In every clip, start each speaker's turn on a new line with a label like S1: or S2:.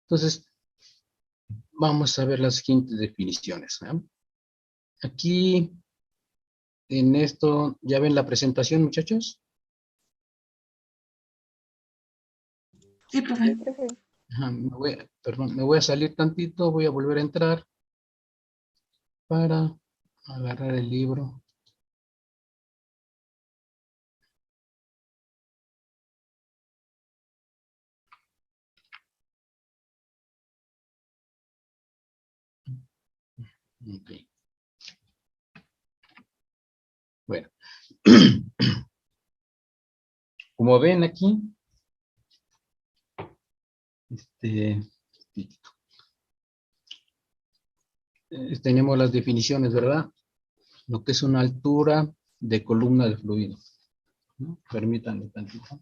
S1: Entonces, vamos a ver las siguientes definiciones. Aquí, en esto, ¿ya ven la presentación, muchachos?
S2: Sí, profe.
S1: Ajá, perdón, me voy a salir tantito, voy a volver a entrar para agarrar el libro. Ok. Bueno, como ven aquí, tenemos las definiciones, ¿verdad? Lo que es una altura de columna de fluido, ¿no? Permítanme tantito.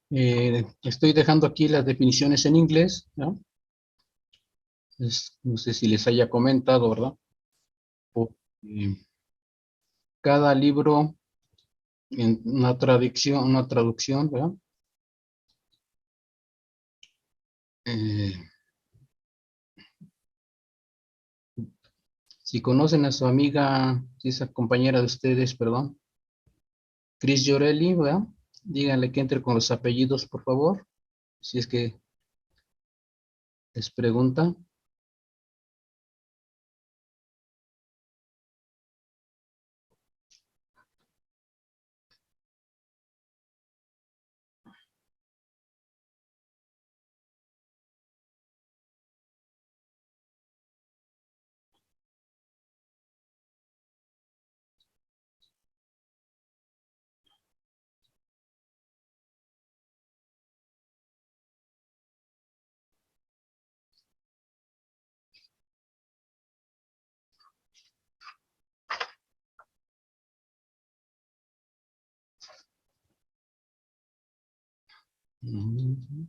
S1: Estoy dejando aquí las definiciones en inglés, ¿no? No sé si les haya comentado, ¿verdad? Porque cada libro en una traducción, ¿verdad? Eh, si conocen a su amiga, esa compañera de ustedes, perdón, Chris Llorelli, ¿verdad? Díganle que entre con los apellidos, por favor, si es que les pregunta. Ujú.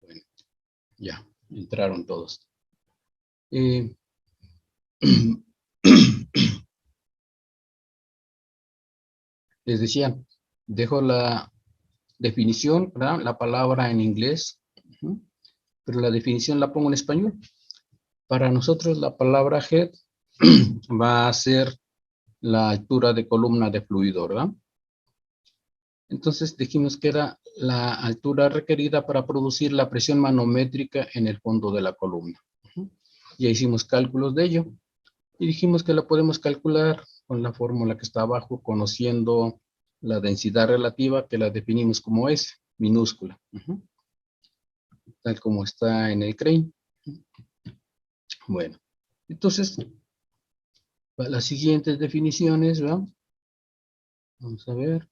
S1: Bueno, ya, entraron todos. Les decía, dejo la definición, ¿verdad? La palabra en inglés, pero la definición la pongo en español. Para nosotros la palabra head va a ser la altura de columna de fluido, ¿verdad? Entonces dijimos que era la altura requerida para producir la presión manométrica en el fondo de la columna. Ya hicimos cálculos de ello y dijimos que la podemos calcular con la fórmula que está abajo, conociendo la densidad relativa que la definimos como S, minúscula, tal como está en el Crane. Bueno, entonces, para las siguientes definiciones, ¿verdad? Vamos a ver,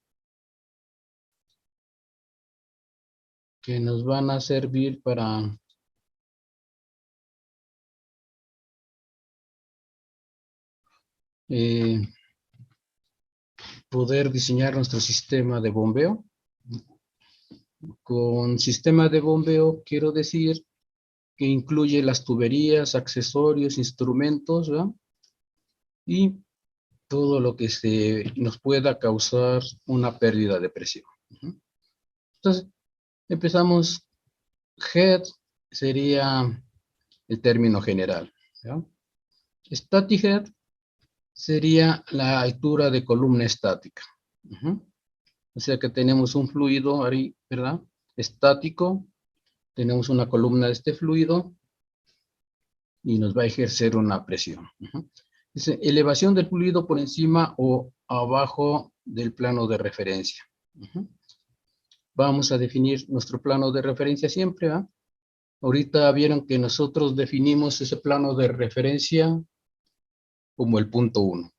S1: que nos van a servir para poder diseñar nuestro sistema de bombeo. Con sistema de bombeo quiero decir que incluye las tuberías, accesorios, instrumentos, ¿verdad? Y todo lo que nos pueda causar una pérdida de presión. Entonces, empezamos. Head sería el término general, ¿ya? Static head sería la altura de columna estática. O sea que tenemos un fluido ahí, ¿verdad? Estático. Tenemos una columna de este fluido y nos va a ejercer una presión. Dice, elevación del fluido por encima o abajo del plano de referencia. Vamos a definir nuestro plano de referencia siempre, ¿verdad? Ahorita vieron que nosotros definimos ese plano de referencia como el punto 1.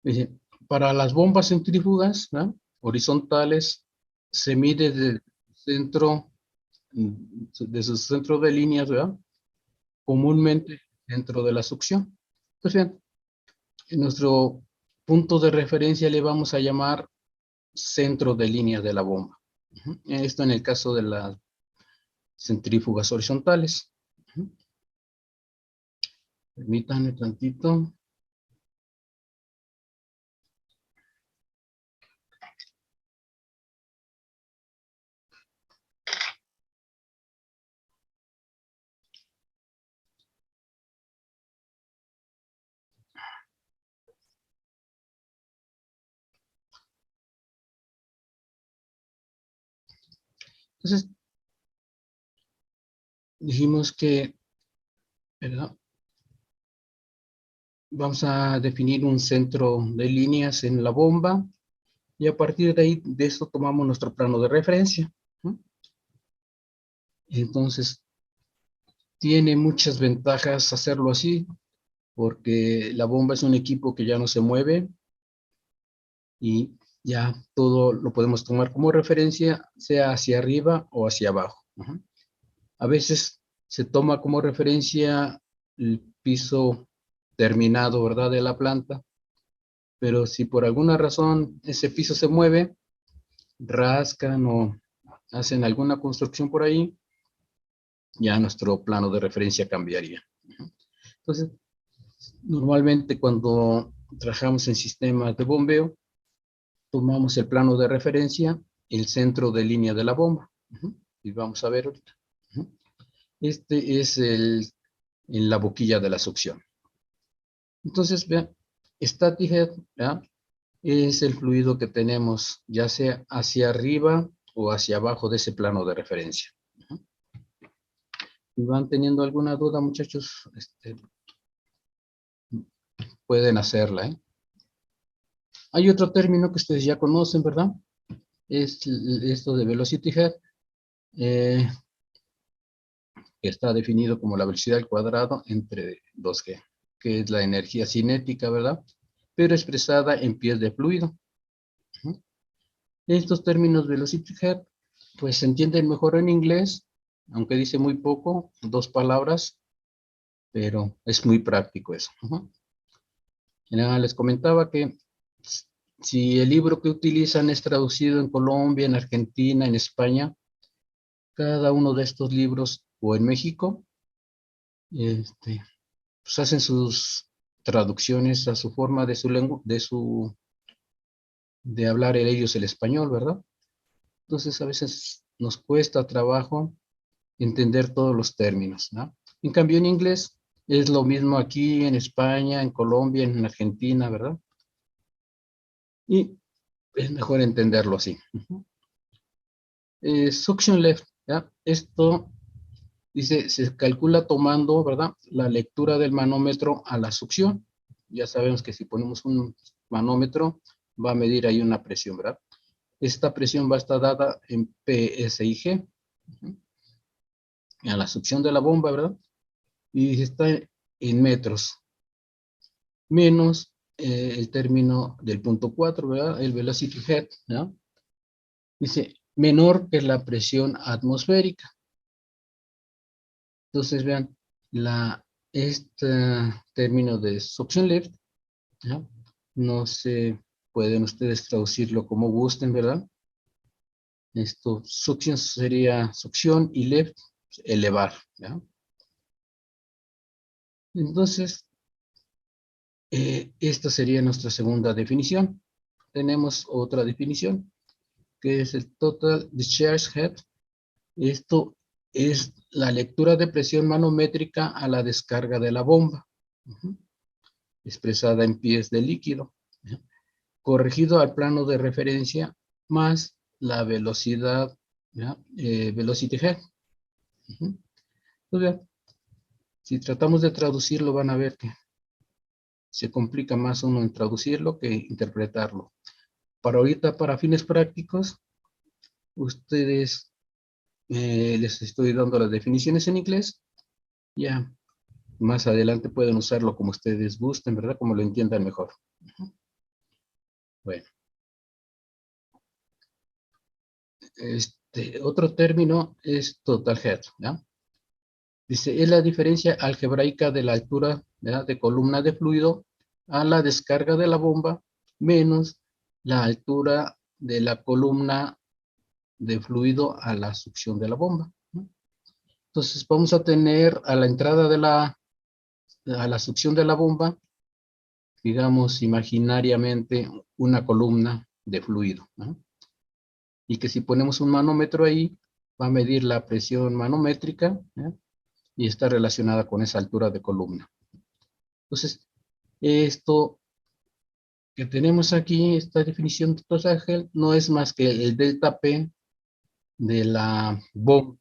S1: Dice, para las bombas centrífugas, ¿verdad?, horizontales, se mide del centro, de su centro de líneas, ¿verdad?, comúnmente dentro de la succión. Entonces, bien, en nuestro punto de referencia le vamos a llamar centro de líneas de la bomba. Esto en el caso de las centrífugas horizontales. Permítanme tantito. Entonces, dijimos que, ¿verdad?, vamos a definir un centro de líneas en la bomba y a partir de ahí, de esto tomamos nuestro plano de referencia. Entonces, tiene muchas ventajas hacerlo así, porque la bomba es un equipo que ya no se mueve y ya todo lo podemos tomar como referencia, sea hacia arriba o hacia abajo. A veces se toma como referencia el piso terminado, ¿verdad?, de la planta, pero si por alguna razón ese piso se mueve, rascan o hacen alguna construcción por ahí, ya nuestro plano de referencia cambiaría. Entonces, normalmente cuando trabajamos en sistemas de bombeo, tomamos el plano de referencia, el centro de línea de la bomba. Y vamos a ver ahorita. Este es en la boquilla de la succión. Entonces, vean, static head, ¿verdad?, es el fluido que tenemos, ya sea hacia arriba o hacia abajo de ese plano de referencia. Si van teniendo alguna duda, muchachos, pueden hacerla, ¿eh? Hay otro término que ustedes ya conocen, ¿verdad? Es esto de velocity head, que está definido como la velocidad al cuadrado entre 2G, que es la energía cinética, ¿verdad?, pero expresada en pies de fluido. Estos términos velocity head, pues se entienden mejor en inglés, aunque dice muy poco, 2 palabras, pero es muy práctico eso. Les comentaba que si el libro que utilizan es traducido en Colombia, en Argentina, en España, cada uno de estos libros, o en México, pues hacen sus traducciones a su forma de su lengua, de hablar ellos el español, ¿verdad? Entonces a veces nos cuesta trabajo entender todos los términos, ¿no? En cambio en inglés es lo mismo aquí en España, en Colombia, en Argentina, ¿verdad? Y es mejor entenderlo así. Suction left, ¿ya? Esto dice, se calcula tomando, ¿verdad?, la lectura del manómetro a la succión. Ya sabemos que si ponemos un manómetro, va a medir ahí una presión, ¿verdad? Esta presión va a estar dada en PSIG, a la succión de la bomba, ¿verdad? Y está en metros, menos el término del punto 4, ¿verdad?, el velocity head, ¿no? Dice, menor que la presión atmosférica. Entonces, vean, este término de suction lift, ¿no?, no se pueden ustedes traducirlo como gusten, ¿verdad? Esto, succión sería succión y lift, elevar, ¿ya? Entonces, esta sería nuestra segunda definición. Tenemos otra definición, que es el total discharge head. Esto es la lectura de presión manométrica a la descarga de la bomba, expresada en pies de líquido, corregido al plano de referencia más la velocidad, velocity head. Pues bien, si tratamos de traducirlo, van a ver que se complica más uno en traducirlo que interpretarlo. Para ahorita, para fines prácticos, ustedes les estoy dando las definiciones en inglés. Ya más adelante pueden usarlo como ustedes gusten, ¿verdad? Como lo entiendan mejor. Bueno. Otro término es total head, ¿ya? Dice, es la diferencia algebraica de la altura, ¿verdad?, de columna de fluido a la descarga de la bomba menos la altura de la columna de fluido a la succión de la bomba, ¿no? Entonces vamos a tener a la entrada a la succión de la bomba, digamos imaginariamente una columna de fluido, ¿no? Y que si ponemos un manómetro ahí, va a medir la presión manométrica, ¿eh?, y está relacionada con esa altura de columna. Entonces, esto que tenemos aquí, esta definición de total head, no es más que el delta P de la bomba.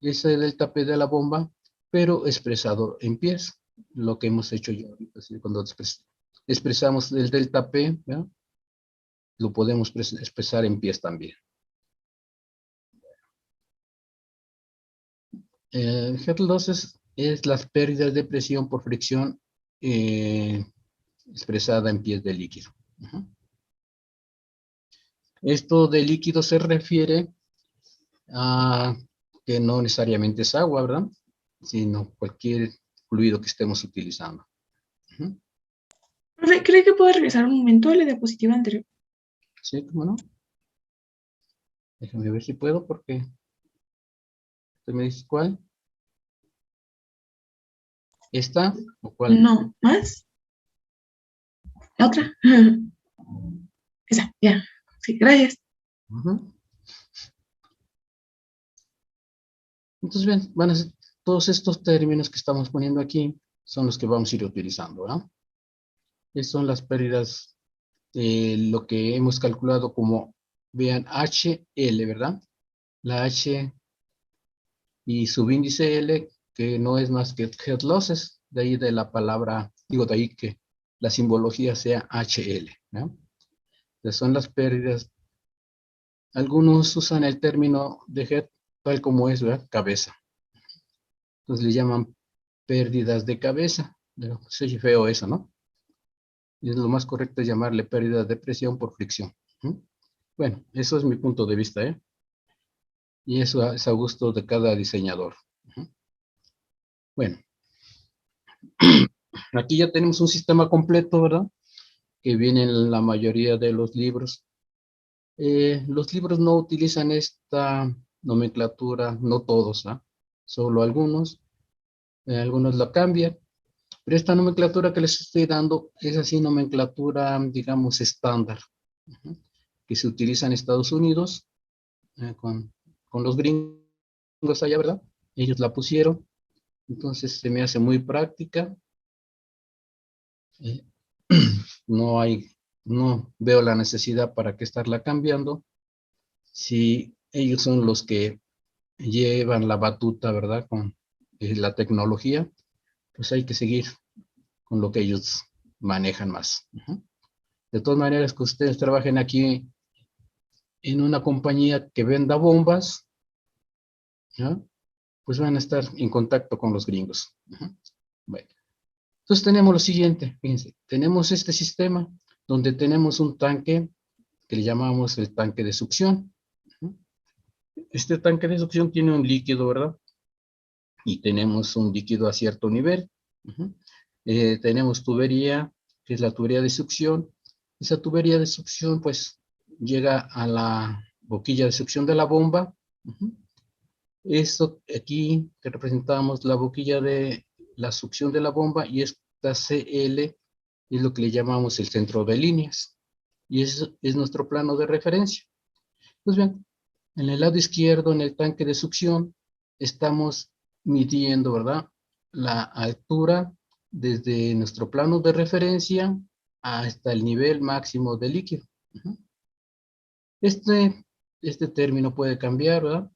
S1: Ese delta P de la bomba, pero expresado en pies, lo que hemos hecho ya ahorita, ¿sí? Cuando expresamos el delta P, ¿verdad?, lo podemos expresar en pies también. Head losses es las pérdidas de presión por fricción expresada en pies de líquido. Esto de líquido se refiere a que no necesariamente es agua, ¿verdad?, sino cualquier fluido que estemos utilizando.
S2: Profe, ¿cree que puedo regresar un momento a la diapositiva anterior?
S1: Sí, ¿cómo no? Déjame ver si puedo, porque ¿usted me dice cuál? ¿Esta o cuál?
S2: No, ¿más? ¿La otra? Esa, ya. Sí, gracias.
S1: Entonces, bien, van a ser todos estos términos que estamos poniendo aquí, son los que vamos a ir utilizando, ¿verdad? Estas son las pérdidas, lo que hemos calculado como, vean, HL, ¿verdad? La H y subíndice L, que no es más que head losses, de ahí de la palabra, digo, de ahí que la simbología sea HL, ¿no? Entonces son las pérdidas. Algunos usan el término de head tal como es, ¿verdad?, cabeza. Entonces le llaman pérdidas de cabeza. Pero se oye feo eso, ¿no? Y lo más correcto es llamarle pérdida de presión por fricción. Bueno, eso es mi punto de vista, ¿eh? Y eso es a gusto de cada diseñador. Bueno, aquí ya tenemos un sistema completo, ¿verdad?, que viene en la mayoría de los libros. Los libros no utilizan esta nomenclatura, no todos, ¿ah? Solo algunos. Algunos la cambian. Pero esta nomenclatura que les estoy dando es así nomenclatura, digamos, estándar, que se utiliza en Estados Unidos con los gringos allá, ¿verdad? Ellos la pusieron, entonces se me hace muy práctica. Eh, no veo la necesidad para qué estarla cambiando. Si ellos son los que llevan la batuta, ¿verdad?, con la tecnología, pues hay que seguir con lo que ellos manejan más. De todas maneras, que ustedes trabajen aquí en una compañía que venda bombas, ¿ya?, pues van a estar en contacto con los gringos. Bueno, entonces tenemos lo siguiente, fíjense, tenemos este sistema donde tenemos un tanque que le llamamos el tanque de succión. Este tanque de succión tiene un líquido, ¿verdad? Y tenemos un líquido a cierto nivel. Tenemos tubería, que es la tubería de succión. Esa tubería de succión, pues, llega a la boquilla de succión de la bomba. Esto aquí que representamos la boquilla de la succión de la bomba, y esta CL es lo que le llamamos el centro de líneas. Y eso es nuestro plano de referencia. Pues bien, En el lado izquierdo, en el tanque de succión, estamos midiendo, ¿verdad?, la altura desde nuestro plano de referencia hasta el nivel máximo de líquido. Este término puede cambiar, ¿verdad?,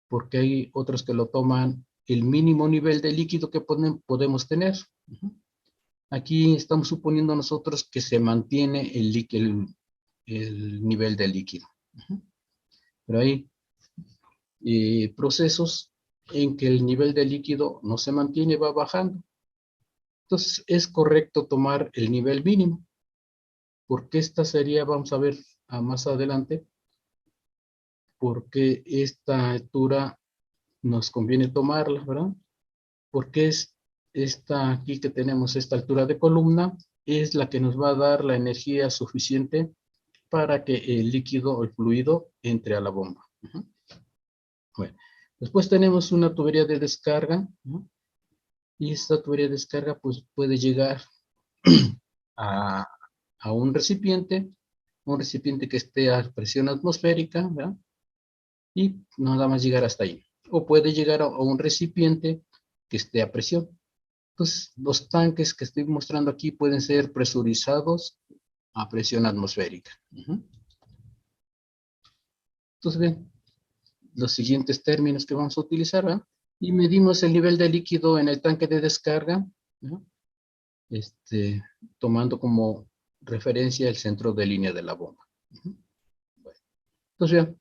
S1: porque hay otros que lo toman el mínimo nivel de líquido que podemos tener. Aquí estamos suponiendo nosotros que se mantiene el nivel de líquido. Pero hay procesos en que el nivel de líquido no se mantiene, va bajando. Entonces es correcto tomar el nivel mínimo, porque esta sería, vamos a ver más adelante, porque esta altura nos conviene tomarla, ¿verdad? Porque es esta aquí que tenemos, esta altura de columna, es la que nos va a dar la energía suficiente para que el líquido o el fluido entre a la bomba. Bueno, después tenemos una tubería de descarga, ¿no? Y esta tubería de descarga pues puede llegar a, a un recipiente que esté a presión atmosférica, ¿verdad? Y nada más llegar hasta ahí. O puede llegar a un recipiente que esté a presión. Entonces, los tanques que estoy mostrando aquí pueden ser presurizados a presión atmosférica. Entonces, ven, los siguientes términos que vamos a utilizar, ¿verdad? Y medimos el nivel de líquido en el tanque de descarga, ¿no?, tomando como referencia el centro de línea de la bomba. Bueno, entonces, bien,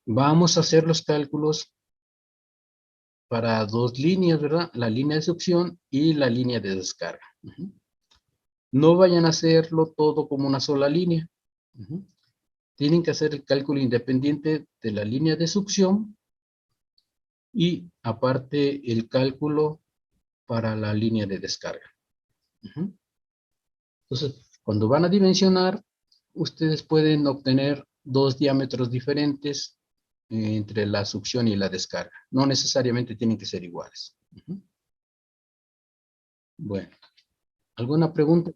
S1: vamos a hacer los cálculos para dos líneas, ¿verdad? La línea de succión y la línea de descarga. No vayan a hacerlo todo como una sola línea. Tienen que hacer el cálculo independiente de la línea de succión y aparte el cálculo para la línea de descarga. Entonces, cuando van a dimensionar, ustedes pueden obtener dos diámetros diferentes entre la succión y la descarga. No necesariamente tienen que ser iguales. Bueno, ¿alguna pregunta?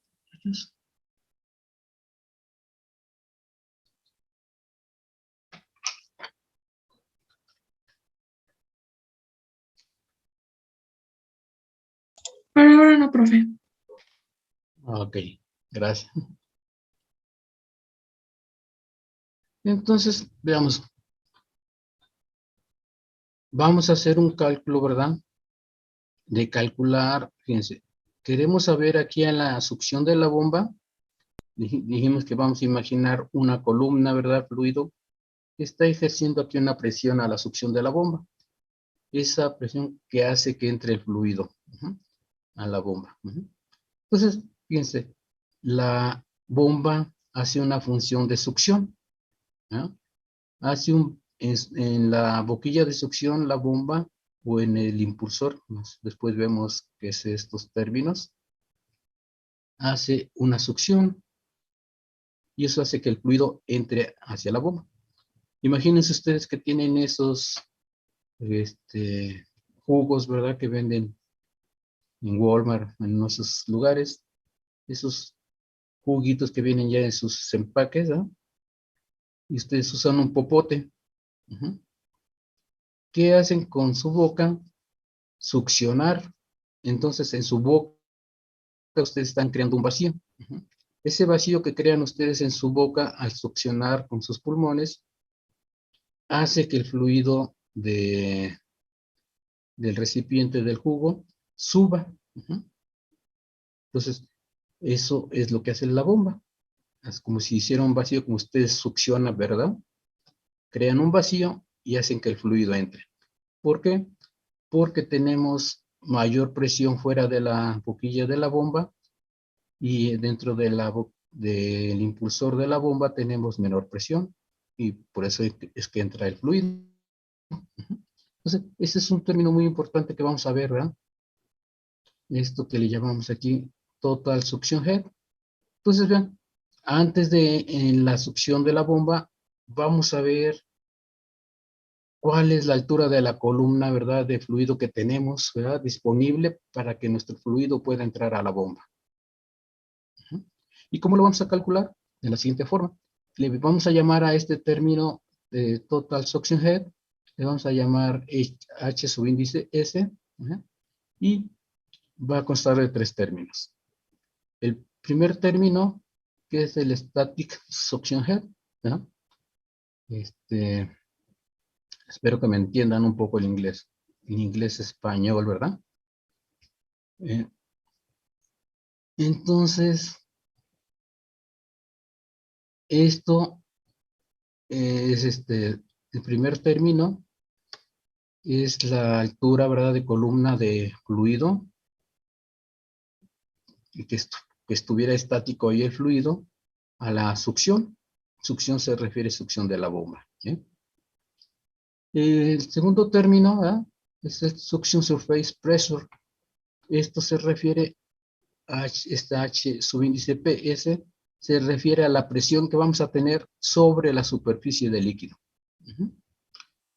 S2: Por ahora no, profe.
S1: Ok, gracias. Entonces, veamos. Vamos a hacer un cálculo, ¿verdad? De calcular, fíjense, queremos saber aquí en la succión de la bomba, dijimos que vamos a imaginar una columna, ¿verdad? Fluido, que está ejerciendo aquí una presión a la succión de la bomba. Esa presión que hace que entre el fluido a la bomba. Entonces, fíjense, la bomba hace una función de succión, ¿no? En la boquilla de succión, la bomba, o en el impulsor, después vemos qué es estos términos, hace una succión, y eso hace que el fluido entre hacia la bomba. Imagínense ustedes que tienen esos jugos, ¿verdad?, que venden en Walmart, en esos lugares, esos juguitos que vienen ya en sus empaques, ¿no? Y ustedes usan un popote. ¿Qué hacen con su boca? Succionar. Entonces, en su boca ustedes están creando un vacío. Ese vacío que crean ustedes en su boca al succionar con sus pulmones hace que el fluido del recipiente del jugo suba. Entonces, eso es lo que hace la bomba. Es como si hiciera un vacío, como ustedes succionan, ¿verdad? Crean un vacío y hacen que el fluido entre. ¿Por qué? Porque tenemos mayor presión fuera de la boquilla de la bomba y dentro de del impulsor de la bomba tenemos menor presión y por eso es que entra el fluido. Entonces, ese es un término muy importante que vamos a ver, ¿verdad? Esto que le llamamos aquí total suction head. Entonces, vean, antes de en la succión de la bomba, vamos a ver cuál es la altura de la columna, ¿verdad?, de fluido que tenemos, ¿verdad?, disponible para que nuestro fluido pueda entrar a la bomba. ¿Y cómo lo vamos a calcular? De la siguiente forma. le vamos a llamar a este término de total suction head, le vamos a llamar H subíndice S, y va a constar de 3 términos. El primer término, que es el static suction head, ¿no? Espero que me entiendan un poco el inglés español, ¿verdad? Entonces, esto es el primer término, es la altura, ¿verdad?, de columna de fluido, y que estuviera estático ahí el fluido, a la succión. Succión se refiere a succión de la bomba. El segundo término, ¿verdad?, es el suction surface pressure. Esto se refiere a esta H subíndice PS, se refiere a la presión que vamos a tener sobre la superficie del líquido.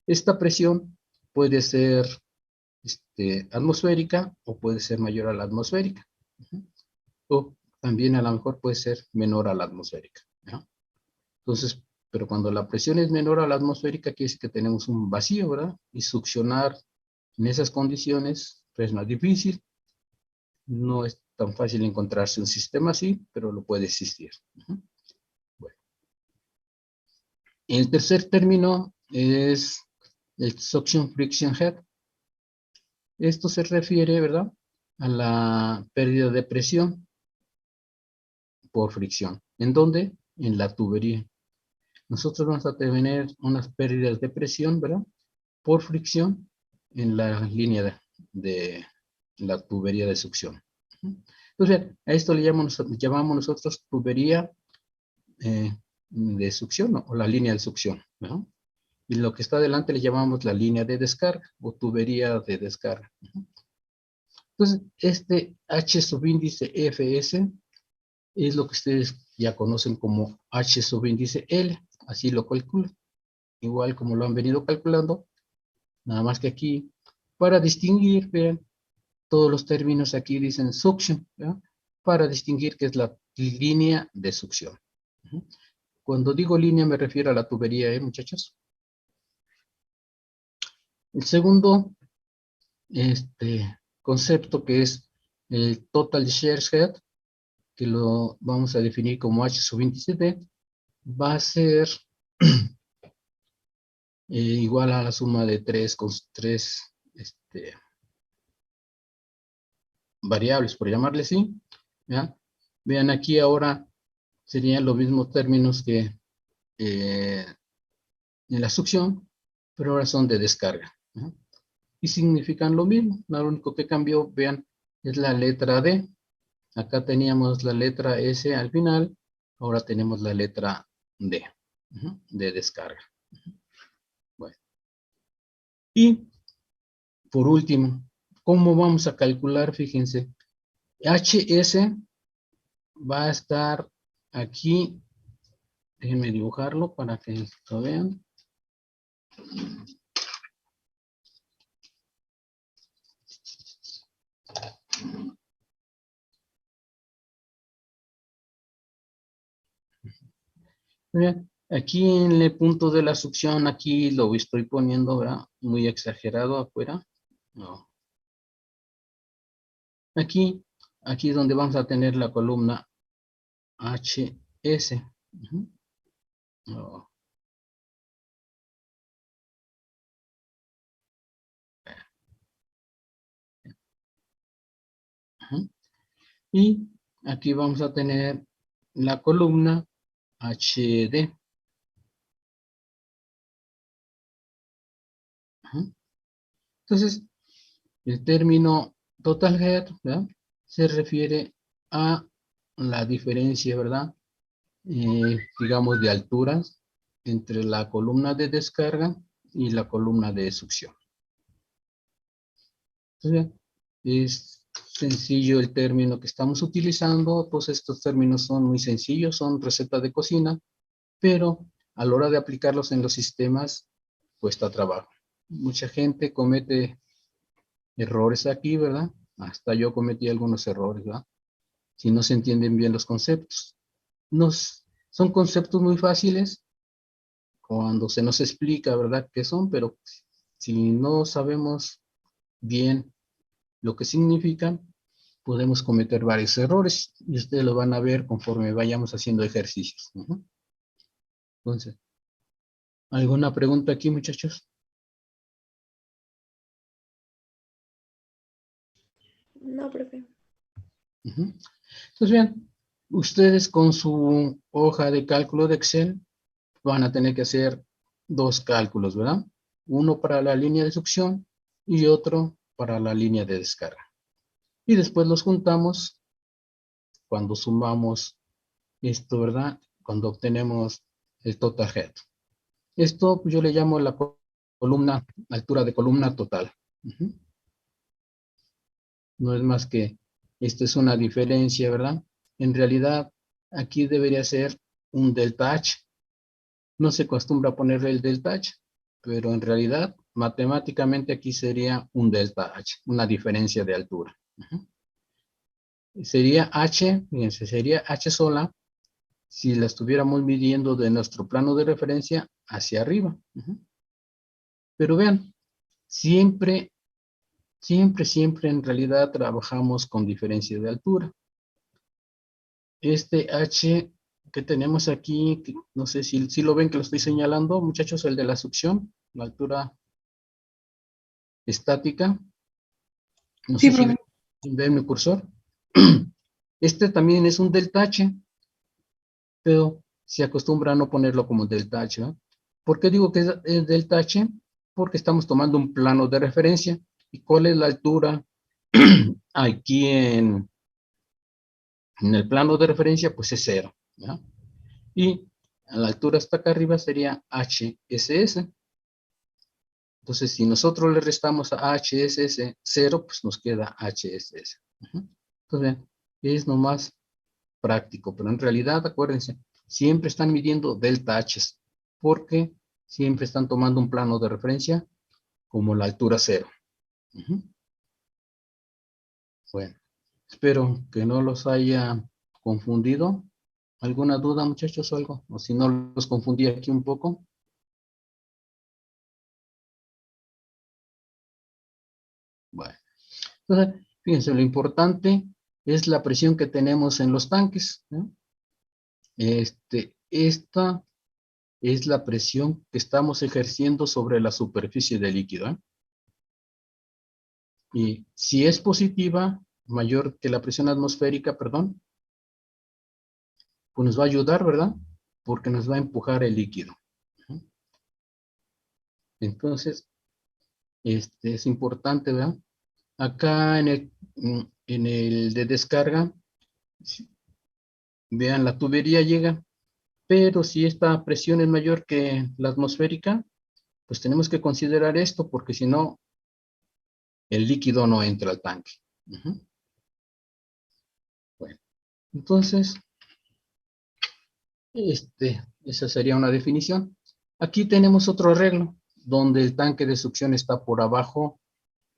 S1: Esta presión puede ser atmosférica o puede ser mayor a la atmosférica. O también a lo mejor puede ser menor a la atmosférica. Entonces, pero cuando la presión es menor a la atmosférica, quiere decir que tenemos un vacío, ¿verdad? Y succionar en esas condiciones es más difícil. No es tan fácil encontrarse un sistema así, pero lo puede existir. Bueno. El tercer término es el suction friction head. Esto se refiere, ¿verdad?, a la pérdida de presión por fricción. ¿En dónde? En la tubería. Nosotros vamos a tener unas pérdidas de presión, ¿verdad?, por fricción en la línea de la tubería de succión. Entonces, a esto le llamamos nosotros tubería de succión, ¿no?, o la línea de succión, ¿no? Y lo que está adelante le llamamos la línea de descarga o tubería de descarga. Entonces, este H subíndice FS es lo que ustedes ya conocen como H subíndice L, así lo calculo, igual como lo han venido calculando, nada más que aquí, para distinguir, vean, todos los términos aquí dicen suction, ¿verdad?, para distinguir que es la línea de succión. Cuando digo línea me refiero a la tubería, muchachos. El segundo concepto, que es el total shear head, que lo vamos a definir como H subíndice D, va a ser igual a la suma de tres variables, por llamarle así. ¿Ya? Vean aquí ahora serían los mismos términos que en la succión, pero ahora son de descarga. ¿Ya? Y significan lo mismo. Lo único que cambió, vean, es la letra D. Acá teníamos la letra S al final, ahora tenemos la letra D, de descarga. Bueno. Y por último, ¿cómo vamos a calcular? Fíjense, HS va a estar aquí, déjenme dibujarlo para que lo vean. Vean, aquí en el punto de la succión, aquí lo estoy poniendo, ¿verdad?, muy exagerado afuera. No. Aquí es donde vamos a tener la columna HS. No. Y aquí vamos a tener la columna HD. Entonces, el término total head, ¿verdad?, se refiere a la diferencia, ¿verdad?, digamos, de alturas entre la columna de descarga y la columna de succión. Entonces, es sencillo el término que estamos utilizando. Todos estos términos son muy sencillos, son recetas de cocina, pero a la hora de aplicarlos en los sistemas cuesta trabajo. Mucha gente comete errores aquí, ¿verdad? Hasta yo cometí algunos errores, ¿verdad?, si no se entienden bien los conceptos. Son conceptos muy fáciles cuando se nos explica, ¿verdad?, qué son, pero si no sabemos bien lo que significan, podemos cometer varios errores y ustedes lo van a ver conforme vayamos haciendo ejercicios. Entonces, ¿alguna pregunta aquí, muchachos?
S2: No, profe.
S1: Entonces, bien, ustedes con su hoja de cálculo de Excel van a tener que hacer dos cálculos, ¿verdad? Uno para la línea de succión y otro para la línea de descarga. Y después los juntamos cuando sumamos esto, ¿verdad? Cuando obtenemos el total head. Esto pues, yo le llamo la columna, altura de columna total. No es más que, esta es una diferencia, ¿verdad? En realidad, aquí debería ser un delta H. No se acostumbra a ponerle el delta H, pero en realidad, matemáticamente aquí sería un delta H, una diferencia de altura. Sería H, fíjense, sería H sola si la estuviéramos midiendo de nuestro plano de referencia hacia arriba. Pero vean, siempre en realidad trabajamos con diferencia de altura. Este H que tenemos aquí, no sé si lo ven que lo estoy señalando, muchachos, el de la succión, la altura estática. No
S2: Sí,
S1: sé si
S2: profe.
S1: ven mi cursor. Este también es un delta H, pero se acostumbra a no ponerlo como delta H, ¿no? ¿Por qué digo que es delta H? Porque estamos tomando un plano de referencia. ¿Y cuál es la altura aquí en el plano de referencia? Pues es 0, ¿no? Y a la altura hasta acá arriba sería HSS. Entonces, si nosotros le restamos a HSS 0, pues nos queda HSS. Entonces, es nomás práctico, pero en realidad, acuérdense, siempre están midiendo delta H, porque siempre están tomando un plano de referencia como la altura 0. Bueno, espero que no los haya confundido. ¿Alguna duda, muchachos, o algo? O si no los confundí aquí un poco. Bueno, entonces, fíjense, lo importante es la presión que tenemos en los tanques, ¿no? Esta es la presión que estamos ejerciendo sobre la superficie del líquido, ¿eh? Y si es positiva, mayor que la presión atmosférica, perdón, pues nos va a ayudar, ¿verdad? Porque nos va a empujar el líquido. Entonces, es importante, ¿verdad? Acá en el de descarga, vean, la tubería llega, pero si esta presión es mayor que la atmosférica, pues tenemos que considerar esto, porque si no, el líquido no entra al tanque. Bueno, entonces, esa sería una definición. Aquí tenemos otro arreglo, donde el tanque de succión está por abajo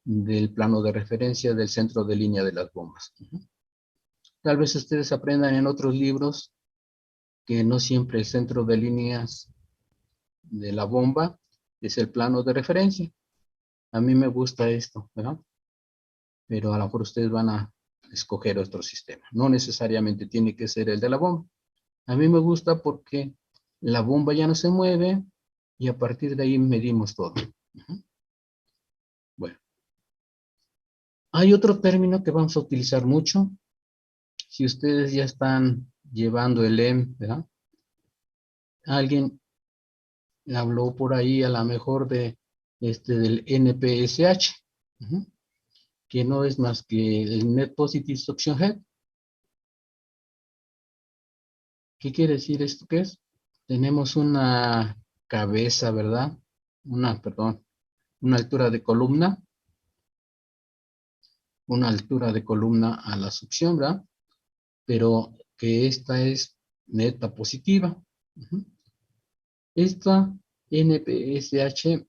S1: del plano de referencia del centro de línea de las bombas. Tal vez ustedes aprendan en otros libros que no siempre el centro de líneas de la bomba es el plano de referencia. A mí me gusta esto, ¿verdad? Pero a lo mejor ustedes van a escoger otro sistema. No necesariamente tiene que ser el de la bomba. A mí me gusta porque la bomba ya no se mueve y a partir de ahí medimos todo. Bueno, hay otro término que vamos a utilizar mucho. Si ustedes ya están llevando el EM, ¿verdad? Alguien habló por ahí a lo mejor del NPSH, que no es más que el Net Positive Suction Head. ¿Qué quiere decir esto? ¿Qué es? Tenemos una cabeza, ¿verdad? Perdón, una altura de columna a la succión, ¿verdad? Pero que esta es neta positiva. Esta NPSH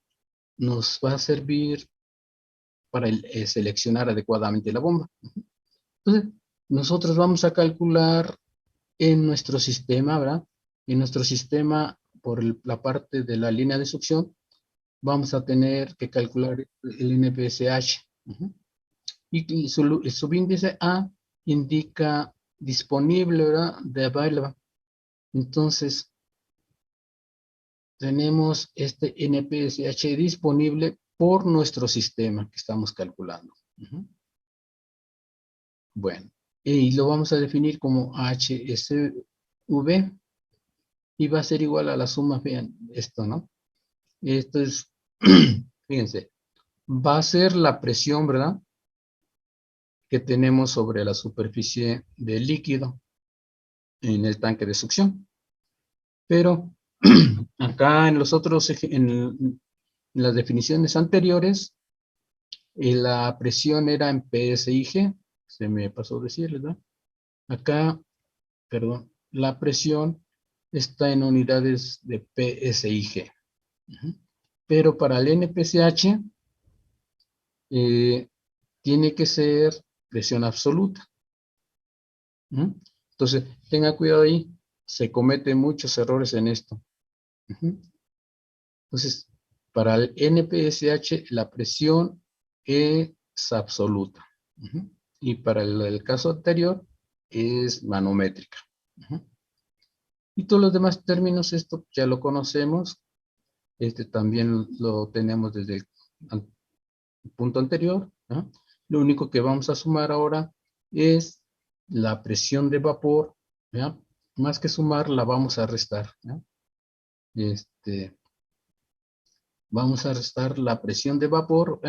S1: nos va a servir para seleccionar adecuadamente la bomba. Entonces, nosotros vamos a calcular en nuestro sistema, ¿verdad? en nuestro sistema, por la parte de la línea de succión, vamos a tener que calcular el NPSH. Y su subíndice A indica disponible, ¿verdad? De available. Entonces, tenemos este NPSH disponible por nuestro sistema que estamos calculando. Bueno, y lo vamos a definir como HSV y va a ser igual a la suma, vean, esto, ¿no? Esto es, fíjense, va a ser la presión, ¿verdad? Que tenemos sobre la superficie del líquido en el tanque de succión. Pero acá en los otros, en las definiciones anteriores, la presión era en PSIG, se me pasó decir, ¿verdad? Acá, perdón, la presión está en unidades de PSIG. Pero para el NPSH tiene que ser presión absoluta. Entonces, tenga cuidado ahí, se cometen muchos errores en esto. Entonces, para el NPSH la presión es absoluta. Y para el caso anterior es manométrica. Y todos los demás términos, esto ya lo conocemos. Este también lo tenemos desde el punto anterior. Lo único que vamos a sumar ahora es la presión de vapor. Más que sumar, la vamos a restar. Vamos a restar la presión de vapor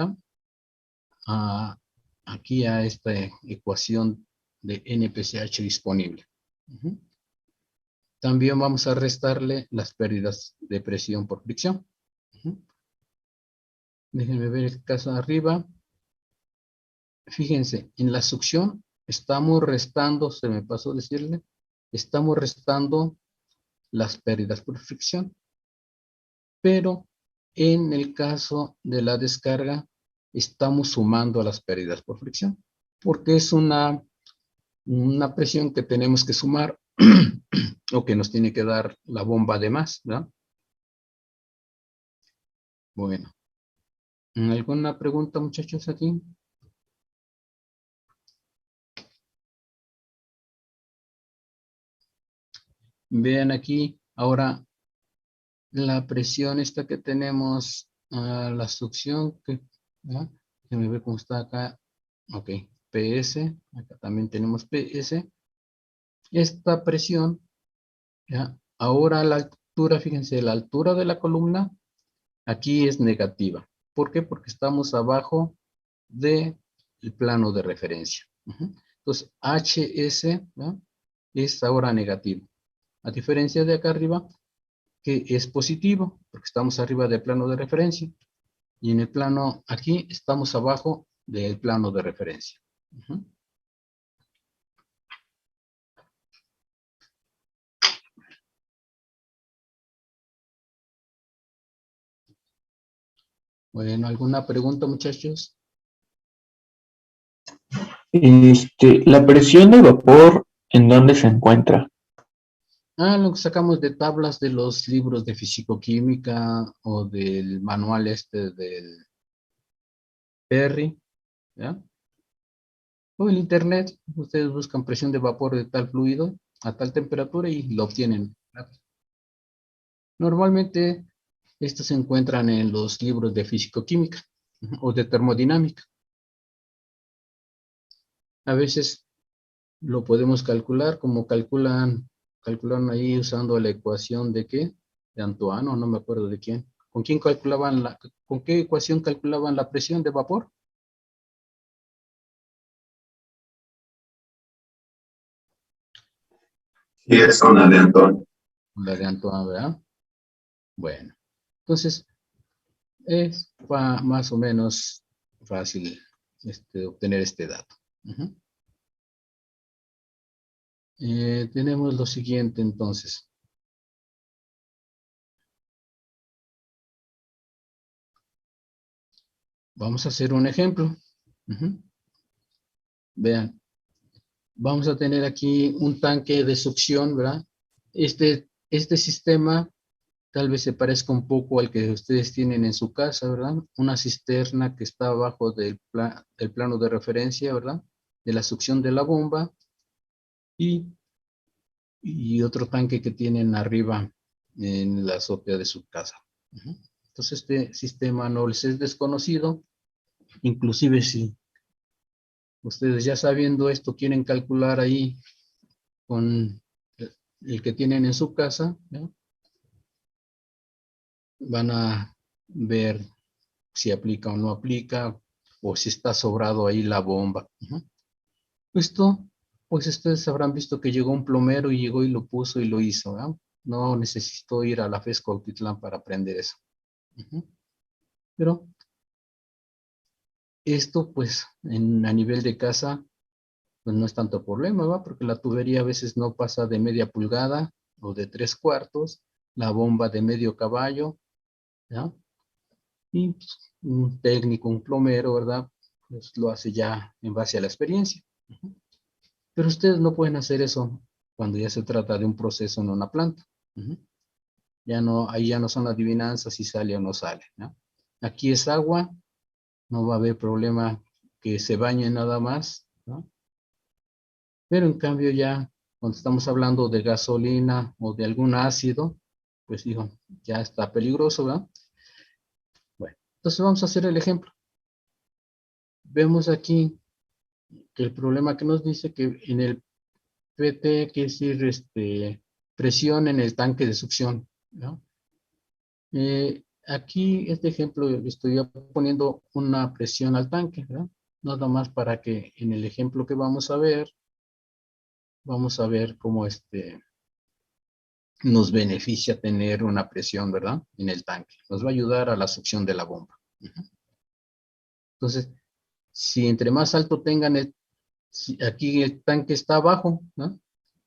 S1: aquí a esta ecuación de NPCH disponible. También vamos a restarle las pérdidas de presión por fricción. Déjenme ver el caso de arriba. Fíjense, en la succión estamos restando, se me pasó decirle, estamos restando las pérdidas por fricción. Pero en el caso de la descarga, estamos sumando las pérdidas por fricción, porque es una presión que tenemos que sumar o que nos tiene que dar la bomba de más, ¿verdad? Bueno, ¿alguna pregunta, muchachos, aquí? Vean aquí, ahora, la presión esta que tenemos, la succión, déjenme ver cómo está acá. Ok, PS, acá también tenemos PS. Esta presión, ahora la altura, fíjense, la altura de la columna aquí es negativa. ¿Por qué? Porque estamos abajo del plano de referencia. Entonces, HS es ahora negativo. A diferencia de acá arriba, que es positivo, porque estamos arriba del plano de referencia. Y en el plano aquí estamos abajo del plano de referencia. Bueno, ¿alguna pregunta, muchachos?
S3: La presión de vapor, ¿en dónde se encuentra?
S1: Lo que sacamos de tablas de los libros de fisicoquímica o del manual del Perry, ¿ya? O en internet, ustedes buscan presión de vapor de tal fluido a tal temperatura y lo obtienen. Normalmente, estos se encuentran en los libros de fisicoquímica o de termodinámica. A veces lo podemos calcular como calculan ahí usando la ecuación de ¿qué? De Antoine, no me acuerdo de quién. ¿Con quién calculaban con qué ecuación calculaban la presión de vapor?
S3: Sí, es una de Antón.
S1: La de Antoine, ¿verdad? Bueno, entonces es más o menos fácil obtener este dato. Tenemos lo siguiente entonces. Vamos a hacer un ejemplo. Vean, vamos a tener aquí un tanque de succión, ¿verdad? Este este sistema tal vez se parezca un poco al que ustedes tienen en su casa, ¿verdad? Una cisterna que está abajo del plano de referencia, ¿verdad? De la succión de la bomba y otro tanque que tienen arriba en la azotea de su casa. Entonces este sistema no les es desconocido, inclusive si ustedes ya sabiendo esto quieren calcular ahí con el que tienen en su casa, ¿no? Van a ver si aplica o no aplica, o si está sobrado ahí la bomba. Esto, pues ustedes habrán visto que llegó un plomero y llegó y lo puso y lo hizo, ¿verdad? No necesitó ir a la FES Cuautitlán para aprender eso. Pero esto, pues, a nivel de casa, pues no es tanto problema, ¿va? Porque la tubería a veces no pasa de media pulgada o de 3/4, la bomba de medio caballo, ¿ya? Y pues, un técnico, un plomero, ¿verdad? Pues lo hace ya en base a la experiencia. Pero ustedes no pueden hacer eso cuando ya se trata de un proceso en una planta. Ya no, ahí ya no son adivinanzas si sale o no sale, ¿no? Aquí es agua, no va a haber problema que se bañe nada más, ¿no? Pero en cambio ya, cuando estamos hablando de gasolina o de algún ácido, pues digo, ya está peligroso, ¿verdad? Bueno, entonces vamos a hacer el ejemplo. Vemos aquí que el problema que nos dice que en el PT, que es decir, presión en el tanque de succión, ¿no? Aquí, este ejemplo, estoy poniendo una presión al tanque, ¿verdad? Nada más para que en el ejemplo que vamos a ver cómo nos beneficia tener una presión, ¿verdad? En el tanque. Nos va a ayudar a la succión de la bomba. Entonces, si entre más alto tengan aquí el tanque está abajo, ¿no?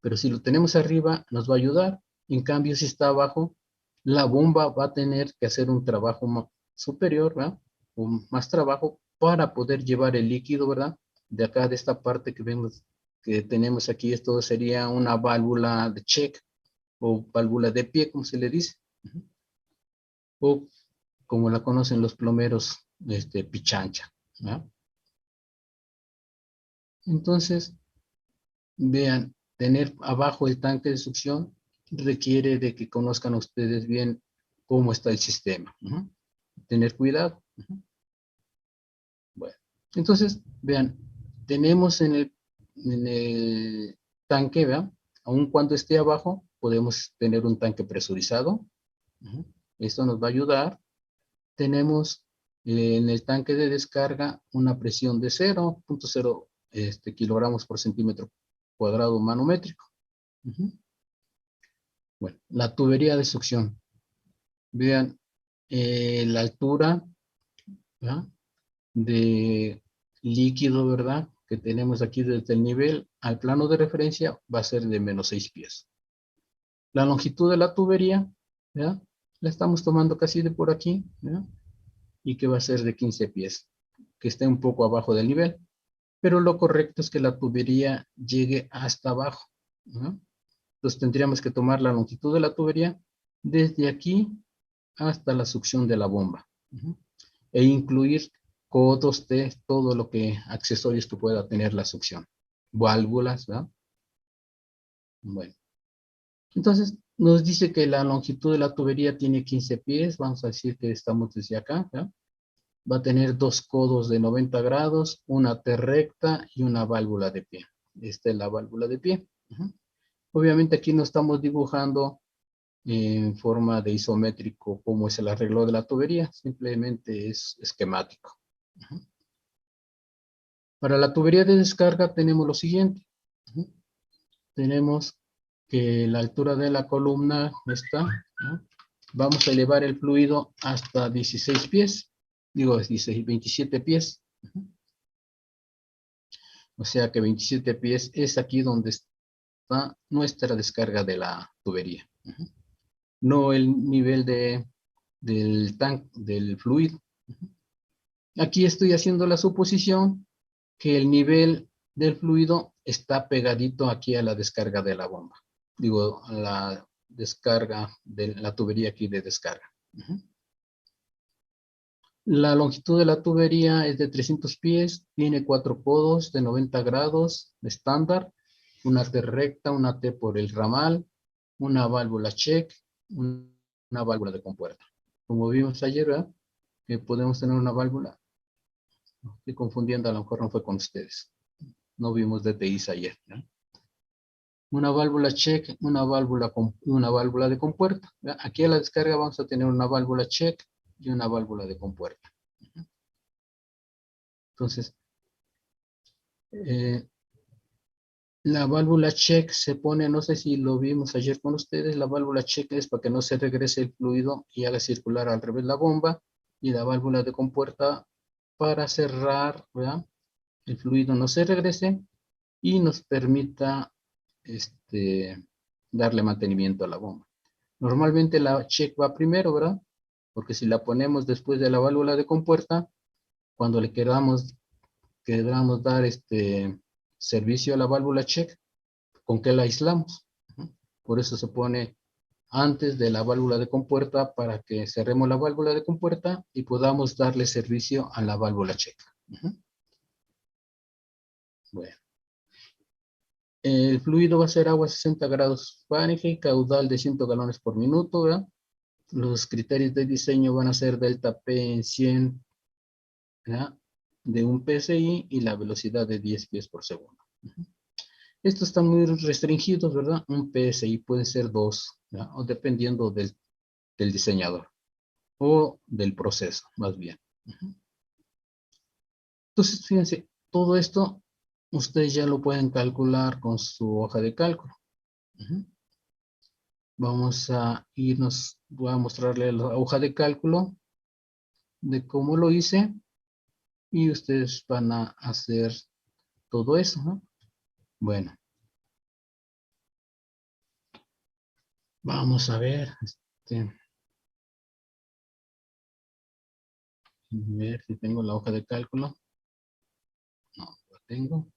S1: Pero si lo tenemos arriba, nos va a ayudar. En cambio, si está abajo, la bomba va a tener que hacer un trabajo superior, ¿verdad? O más trabajo para poder llevar el líquido, ¿verdad? De acá, de esta parte que vemos que tenemos aquí, esto sería una válvula de check o válvula de pie, como se le dice. O como la conocen los plomeros, pichancha, ¿verdad? Entonces, vean, tener abajo el tanque de succión requiere de que conozcan ustedes bien cómo está el sistema. Tener cuidado. Bueno, entonces, vean, tenemos en el tanque, vean, aun cuando esté abajo, podemos tener un tanque presurizado. Esto nos va a ayudar. Tenemos en el tanque de descarga una presión de 0.0 kilogramos por centímetro cuadrado manométrico. Bueno, la tubería de succión. Vean la altura, ¿verdad? De líquido, ¿verdad? Que tenemos aquí desde el nivel al plano de referencia va a ser de -6 pies. La longitud de la tubería, ¿verdad? La estamos tomando casi de por aquí, ¿verdad? Y que va a ser de 15 pies, que esté un poco abajo del nivel. Pero lo correcto es que la tubería llegue hasta abajo, ¿no? Entonces tendríamos que tomar la longitud de la tubería desde aquí hasta la succión de la bomba. E incluir codos de todo lo que, accesorios que pueda tener la succión. Válvulas, ¿verdad? Bueno. Entonces nos dice que la longitud de la tubería tiene 15 pies. Vamos a decir que estamos desde acá, ¿verdad? Va a tener 2 codos de 90 grados, una T recta y una válvula de pie. Esta es la válvula de pie. Obviamente aquí no estamos dibujando en forma de isométrico como es el arreglo de la tubería, simplemente es esquemático. Para la tubería de descarga tenemos lo siguiente. Tenemos que la altura de la columna está, ¿no? Vamos a elevar el fluido hasta 16 pies, digo 16, 27 pies. O sea que 27 pies es aquí donde está nuestra descarga de la tubería. No el nivel del tanque, del fluido. Aquí estoy haciendo la suposición que el nivel del fluido está pegadito aquí a la descarga de la bomba. Digo, a la descarga de la tubería aquí de descarga. La longitud de la tubería es de 300 pies, tiene 4 codos de 90 grados de estándar, una T recta, una T por el ramal, una válvula check, una válvula de compuerta. Como vimos ayer, ¿verdad? Que podemos tener una válvula. Estoy confundiendo, a lo mejor no fue con ustedes. No vimos DTIs ayer, ¿no? Una válvula check, una válvula de compuerta. ¿Verdad? Aquí a la descarga vamos a tener una válvula check y una válvula de compuerta. Entonces, la válvula check se pone, no sé si lo vimos ayer con ustedes, la válvula check es para que no se regrese el fluido y haga circular al revés la bomba, y la válvula de compuerta para cerrar, ¿verdad? El fluido no se regrese y nos permita darle mantenimiento a la bomba. Normalmente la check va primero, ¿verdad? Porque si la ponemos después de la válvula de compuerta, cuando le queramos dar servicio a la válvula check, ¿con qué la aislamos? Por eso se pone antes de la válvula de compuerta para que cerremos la válvula de compuerta y podamos darle servicio a la válvula check. Bueno. El fluido va a ser agua a 60 grados Fahrenheit, caudal de 100 galones por minuto, ¿verdad? Los criterios de diseño van a ser delta P en 100, ¿verdad? De un PSI y la velocidad de 10 pies por segundo. Estos están muy restringidos, ¿verdad? Un PSI puede ser 2, ¿verdad? O dependiendo del diseñador o del proceso, más bien. Entonces, fíjense, todo esto ustedes ya lo pueden calcular con su hoja de cálculo. Vamos a irnos, voy a mostrarle la hoja de cálculo de cómo lo hice y ustedes van a hacer todo eso, ¿no? Bueno, vamos a ver, a ver si tengo la hoja de cálculo. No, la tengo.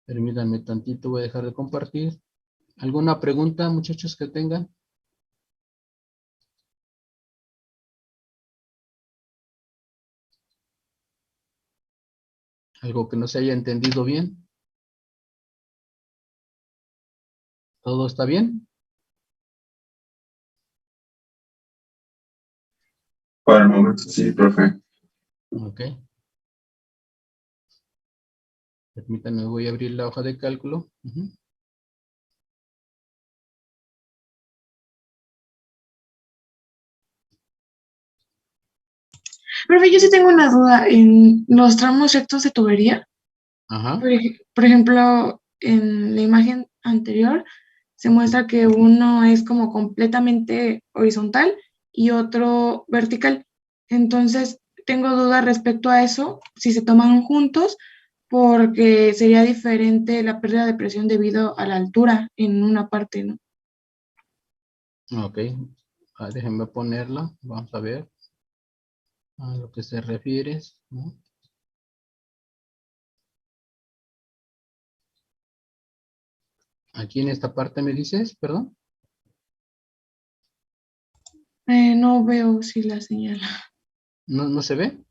S1: Permítanme tantito, voy a dejar de compartir. ¿Alguna pregunta, muchachos, que tengan? ¿Algo que no se haya entendido bien? ¿Todo está bien?
S3: Por el momento sí, profe.
S1: Ok. Permítanme, voy a abrir la hoja de cálculo.
S2: Profe, yo sí tengo una duda en los tramos rectos de tubería.
S1: Ajá.
S2: Por ejemplo, en la imagen anterior se muestra que uno es como completamente horizontal y otro vertical. Entonces, tengo dudas respecto a eso, si se toman juntos, porque sería diferente la pérdida de presión debido a la altura en una parte, ¿no?
S1: Ok. Déjenme ponerla. Vamos a ver a lo que se refiere, ¿no? Aquí en esta parte me dices, perdón.
S2: No veo si la señala.
S1: ¿No se ve?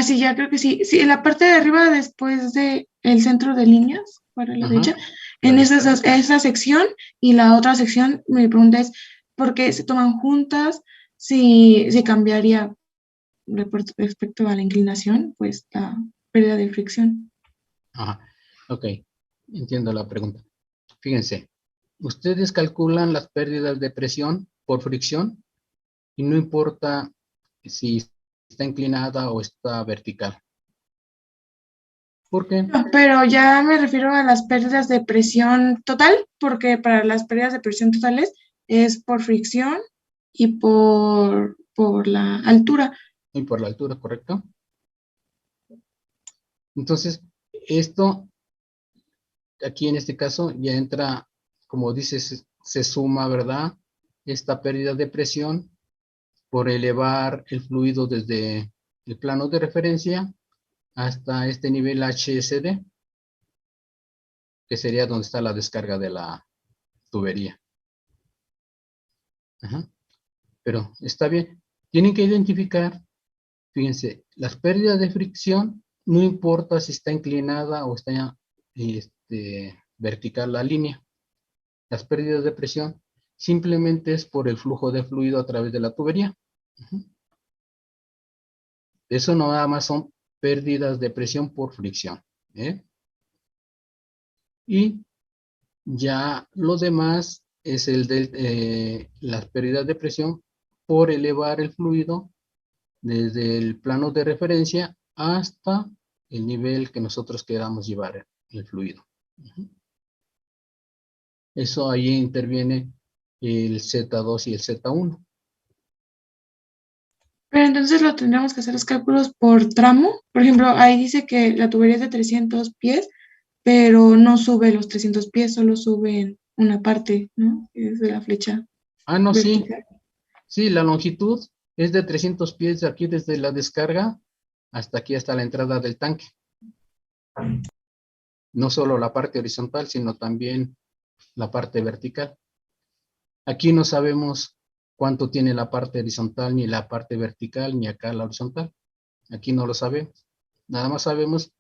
S2: Sí, ya creo que sí. Sí, en la parte de arriba, después de el centro de líneas, para la
S1: Ajá.
S2: derecha,
S1: La
S2: en
S1: derecha.
S2: esa sección y la otra sección, mi pregunta es, ¿por qué se toman juntas? Si cambiaría respecto a la inclinación, pues la pérdida de fricción.
S1: Ajá. Ok. Entiendo la pregunta. Fíjense. Ustedes calculan las pérdidas de presión por fricción y no importa si está inclinada o está vertical. ¿Por qué?
S2: No, pero ya me refiero a las pérdidas de presión total, porque para las pérdidas de presión totales es por fricción y por la altura.
S1: Y por la altura, ¿correcto? Entonces, esto, aquí en este caso, ya entra, como dices, se suma, ¿verdad? Esta pérdida de presión por elevar el fluido desde el plano de referencia hasta este nivel HSD. que sería donde está la descarga de la tubería. Ajá. Pero está bien. Tienen que identificar, fíjense, las pérdidas de fricción, no importa si está inclinada o está vertical la línea. Las pérdidas de presión simplemente es por el flujo de fluido a través de la tubería. Ujú. Eso no nada más son pérdidas de presión por fricción. ¿Eh? Y ya lo demás es el de las pérdidas de presión por elevar el fluido desde el plano de referencia hasta el nivel que nosotros queramos llevar el fluido. Ujú. Eso ahí interviene el Z2 y el Z1.
S2: Pero entonces lo tendremos que hacer los cálculos por tramo. Por ejemplo, ahí dice que la tubería es de 300 pies, pero no sube los 300 pies, solo sube en una parte, ¿no? Es de la flecha
S1: Ah, no, sí.
S2: vertical.
S1: Sí, la longitud es de 300 pies de aquí desde la descarga hasta aquí, hasta la entrada del tanque. No solo la parte horizontal, sino también la parte vertical. Aquí no sabemos cuánto tiene la parte horizontal, ni la parte vertical, ni acá la horizontal. Aquí no lo sabemos. Nada más sabemos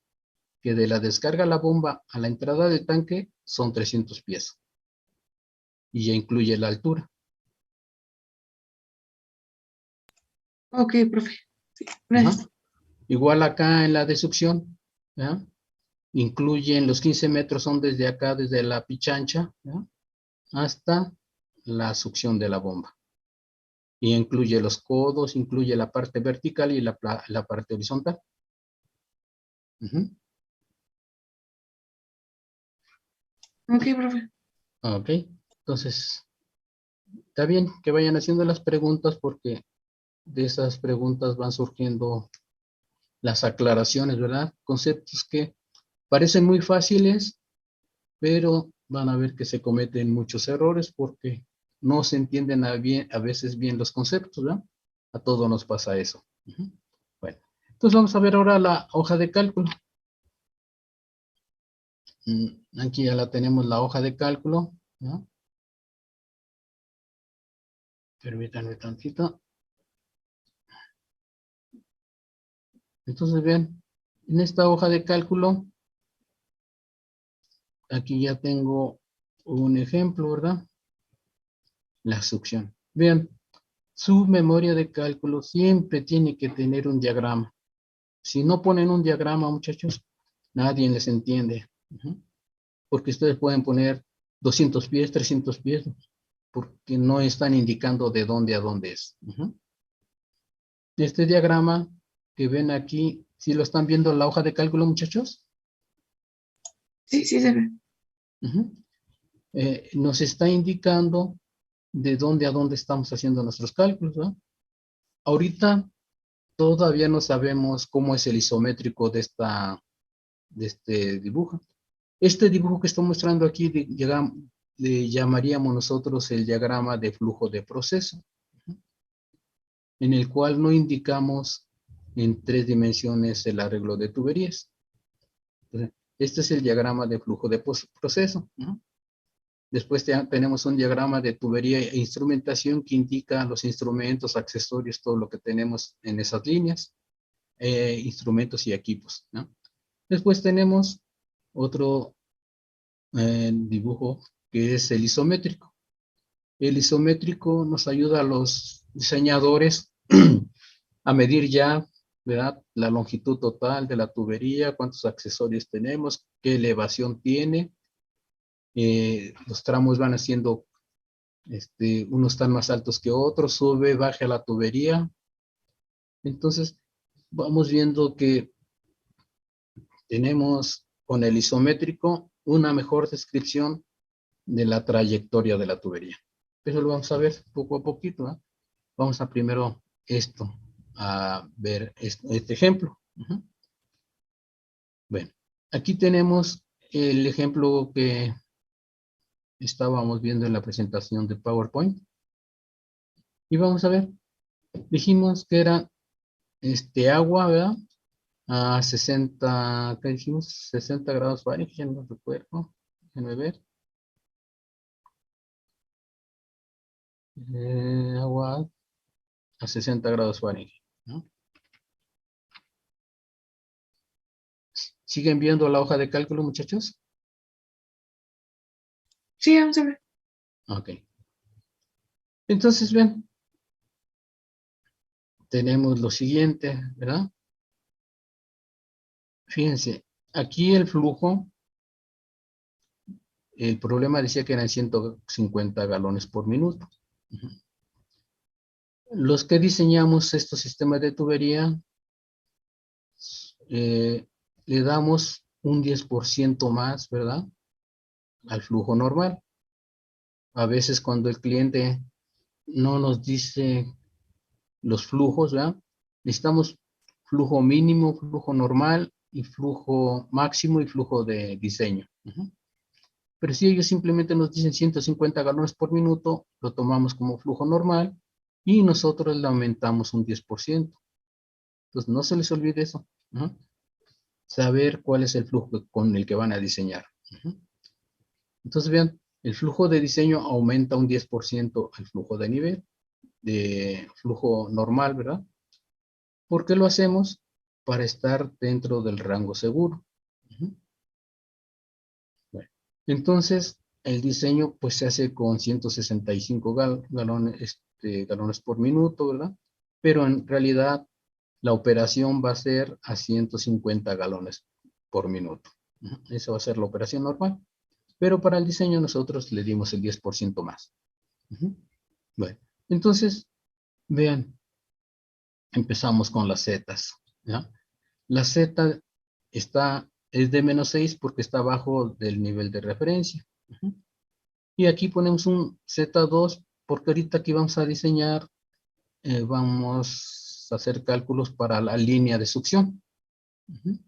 S1: que de la descarga a la bomba a la entrada del tanque son 300 pies. Y ya incluye la altura.
S2: Ok, profe. Sí,
S1: Ajá.
S2: gracias.
S1: Igual acá en la de succión, ¿ya? Incluyen los 15 metros, son desde acá, desde la pichancha, ¿ya? Hasta la succión de la bomba. Y incluye los codos, incluye la parte vertical y la parte horizontal. Ujú.
S2: Ok, profe.
S1: Ok, entonces, está bien que vayan haciendo las preguntas porque de esas preguntas van surgiendo las aclaraciones, ¿verdad? Conceptos que parecen muy fáciles, pero van a ver que se cometen muchos errores porque no se entienden a veces bien los conceptos, ¿verdad? A todos nos pasa eso. Ujú. Bueno, entonces vamos a ver ahora la hoja de cálculo. Aquí ya la tenemos, la hoja de cálculo, ¿no? Permítanme tantito. Entonces, vean, en esta hoja de cálculo, aquí ya tengo un ejemplo, ¿verdad? La succión. Vean, su memoria de cálculo siempre tiene que tener un diagrama. Si no ponen un diagrama, muchachos, nadie les entiende. Ujú. Porque ustedes pueden poner 200 pies, 300 pies, porque no están indicando de dónde a dónde es. Ujú. Este diagrama que ven aquí, ¿sí lo están viendo en la hoja de cálculo, muchachos?
S2: Sí, sí se ve.
S1: Ujú. Nos está indicando de dónde a dónde estamos haciendo nuestros cálculos, ¿no? Ahorita todavía no sabemos cómo es el isométrico de este dibujo. Este dibujo que estoy mostrando aquí le llamaríamos nosotros el diagrama de flujo de proceso, en el cual no indicamos en 3 dimensiones el arreglo de tuberías. Entonces, este es el diagrama de flujo de proceso, ¿no? Después tenemos un diagrama de tubería e instrumentación que indica los instrumentos, accesorios, todo lo que tenemos en esas líneas, instrumentos y equipos, ¿no? Después tenemos otro dibujo que es el isométrico. El isométrico nos ayuda a los diseñadores a medir ya, ¿verdad? La longitud total de la tubería, cuántos accesorios tenemos, qué elevación tiene. Los tramos van haciendo, unos están más altos que otros, sube, baja la tubería. Entonces, vamos viendo que tenemos con el isométrico una mejor descripción de la trayectoria de la tubería. Eso lo vamos a ver poco a poquito, ¿eh? Vamos a primero a ver este ejemplo. Ujú. Bueno, aquí tenemos el ejemplo que estábamos viendo en la presentación de PowerPoint. Y vamos a ver, dijimos que era agua, ¿verdad? A 60, ¿qué dijimos? 60 grados Fahrenheit, ya no recuerdo. Déjenme ver. Agua a 60 grados Fahrenheit, ¿no? ¿Siguen viendo la hoja de cálculo, muchachos?
S2: Sí, vamos a ver.
S1: Ok. Entonces, vean. Tenemos lo siguiente, ¿verdad? Fíjense, aquí el flujo, el problema decía que eran 150 galones por minuto. Ujú. Los que diseñamos estos sistemas de tubería, le damos un 10% más, ¿verdad? Al flujo normal. A veces cuando el cliente no nos dice los flujos, ¿verdad? Necesitamos flujo mínimo, flujo normal y flujo máximo y flujo de diseño. Ujú. Pero si ellos simplemente nos dicen 150 galones por minuto, lo tomamos como flujo normal y nosotros le aumentamos un 10%. Entonces no se les olvide eso, ¿no? Saber cuál es el flujo con el que van a diseñar. Ujú. Entonces vean, el flujo de diseño aumenta un 10% al flujo de nivel, de flujo normal, ¿verdad? ¿Por qué lo hacemos? Para estar dentro del rango seguro. Ujú. Bueno, entonces, el diseño pues se hace con 165 galones, galones por minuto, ¿verdad? Pero en realidad la operación va a ser a 150 galones por minuto. Ujú. Esa va a ser la operación normal. Pero para el diseño nosotros le dimos el 10% más. Ujú. Bueno, entonces, vean, empezamos con las zetas, ¿ya? La Z es de -6 porque está abajo del nivel de referencia. Ujú. Y aquí ponemos un Z2 porque ahorita aquí vamos a diseñar, vamos a hacer cálculos para la línea de succión. Ujú.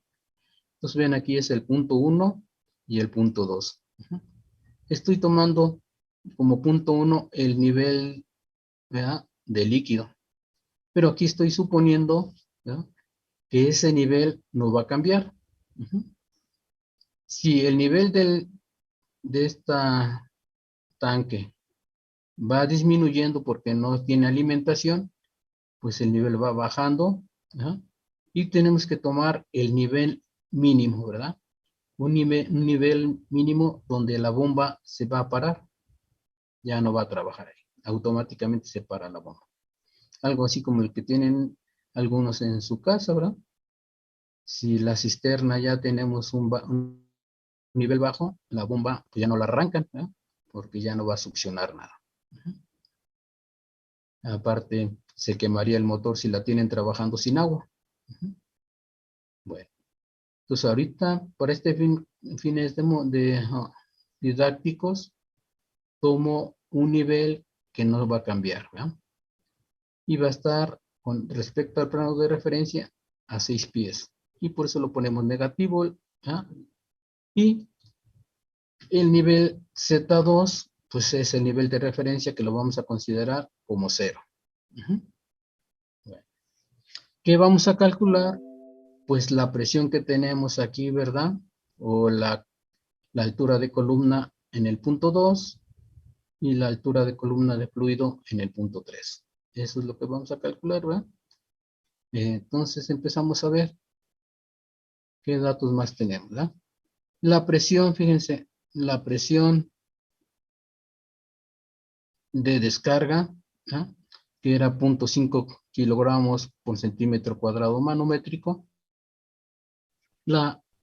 S1: Entonces ven, aquí es el punto 1 y el punto 2. Ujú. Estoy tomando como punto 1 el nivel, ¿verdad?, de líquido. Pero aquí estoy suponiendo, ¿verdad?, que ese nivel no va a cambiar. Ujú. Si el nivel de esta tanque va disminuyendo porque no tiene alimentación, pues el nivel va bajando, ¿verdad? Y tenemos que tomar el nivel mínimo, ¿verdad? Un nivel mínimo donde la bomba se va a parar, ya no va a trabajar ahí, automáticamente se para la bomba. Algo así como el que tienen algunos en su casa, ¿verdad? Si la cisterna ya tenemos un nivel bajo, la bomba pues ya no la arrancan, ¿verdad?, porque ya no va a succionar nada. Uh-huh. Aparte, se quemaría el motor si la tienen trabajando sin agua. Uh-huh. Bueno, entonces ahorita, para fines didácticos, tomo un nivel que no va a cambiar, ¿verdad? Y va a estar con respecto al plano de referencia a 6 pies. Y por eso lo ponemos negativo, ¿verdad? Y el nivel Z2, pues es el nivel de referencia que lo vamos a considerar como 0. Uh-huh. Bueno, ¿qué vamos a calcular? Pues la presión que tenemos aquí, ¿verdad? O la altura de columna en el punto 2 y la altura de columna de fluido en el punto 3. Eso es lo que vamos a calcular, ¿verdad? Entonces empezamos a ver qué datos más tenemos, ¿verdad? La presión, fíjense, la presión de descarga, ¿ah?, que era 0.5 kilogramos por centímetro cuadrado manométrico.